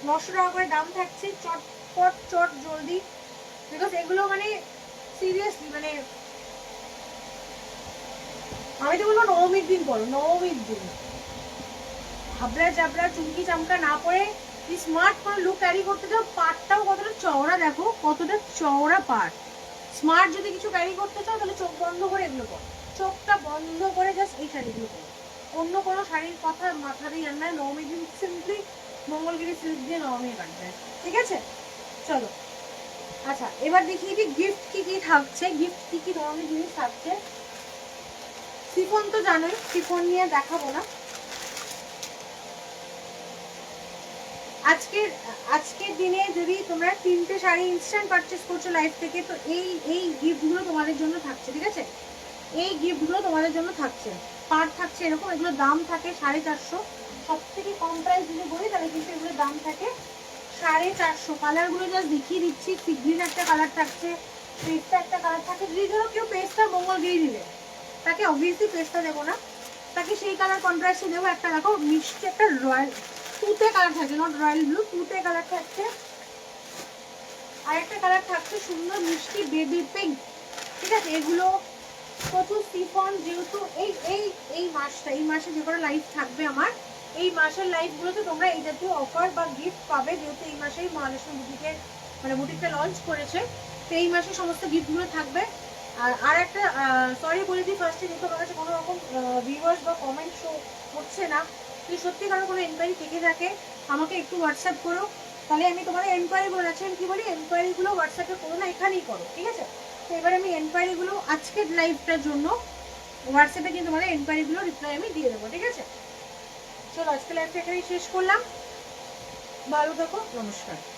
900 টাকা করে দাম থাকছে। চট জলদি, বিকজ এগুলো মানে সিরিয়াসলি, মানে আমি তো বলবো নবমীর দিন পড়ো, নবমীর দিন হাবড়া জাবড়া চুমকি চামকা না পরে স্মার্ট কোনো লুক ক্যারি করতে চাও। পাটটাও কতটা চওড়া, দেখো কতটা চওড়া পাট। স্মার্ট যদি কিছু ক্যারি করতে চাও, তাহলে চোখ বন্ধ করে এগুলো করো, চোখটা বন্ধ করে জাস্ট এই শাড়িগুলো করো। অন্য কোনো শাড়ির কথা মাথাতেই আনবে না। নবমীর দিন সিম্পলি মঙ্গলগিরি সিল্ক দিয়ে নবমী কাটবে, ঠিক আছে। চলো, আচ্ছা এবার দেখিয়ে দিই গিফট কি কি থাকছে, গিফট কি কি ধরনের জিনিস থাকছে। শিফন তো জানোই, শিফন নিয়ে দেখাবো না। আজকের দিনে যদি তোমরা 3টে শাড়ি ইনস্ট্যান্ট পারচেস করছো লাইভ থেকে, তো এই গিফটগুলো তোমাদের জন্য থাকছে, ঠিক আছে। এই গিফটগুলো তোমাদের জন্য থাকছে। পার থাকছে এরকম, এগুলোর দাম থাকে 450। সব থেকে কম প্রাইস যদি বলি তাহলে কিন্তু এগুলোর দাম থাকে 450। কালারগুলো জাস্ট দেখিয়ে দিচ্ছি। সিগ্রিন একটা কালার থাকছে, পেস্তা একটা কালার থাকে। যদি ধরো কেউ পেস্তা মঙ্গলগিরি দিলে, তাকে অবভিয়াসলি পেস্তা দেবো না, তাকে সেই কালার কন্ট্রাস্টে দেবো। একটা দেখো মিষ্টি একটা রয়্যাল তুতে কালার থাকছে, নট রয়্যাল ব্লু, তুতে কালার থাকছে। আর একটা কালার থাকছে সুন্দর মিষ্টি বেবি পিঙ্ক, ঠিক আছে। এগুলো প্রচুর শিফন, যেহেতু এই মাসে যে কোনো লাইভ থাকবে আমার, এই মাসের লাইভগুলোতে তোমরা এই জাতীয় অফার বা গিফট পাবে, যেহেতু এই মাসেই মহালক্ষ্মী বুটিকের মানে বুটিকটা লঞ্চ করেছে, তো এই মাসে সমস্ত গিফটগুলো থাকবে। আর একটা সরি বলে দিই ফার্স্টে, যেহেতু আমার কাছে কোনো রকম ভিউয়ার্স বা কমেন্ট শো হচ্ছে না, যদি সত্যি কারো কোনো এনকোয়ারি থেকে থাকে আমাকে একটু হোয়াটসঅ্যাপ করো, তাহলে আমি তোমাদের এনকোয়ারি বলেছি আমি কি বলি, এনকোয়ারিগুলো হোয়াটসঅ্যাপে করো না, এখানেই করো, ঠিক আছে। তো এবার আমি এনকোয়ারিগুলো আজকের লাইভটার জন্য হোয়াটসঅ্যাপে কিন্তু তোমাদের এনকোয়ারিগুলো রিপ্লাই আমি দিয়ে দেবো, ঠিক আছে। চলো আজকে লাইভটা এখানেই শেষ করলাম। ভালো থাকো, নমস্কার।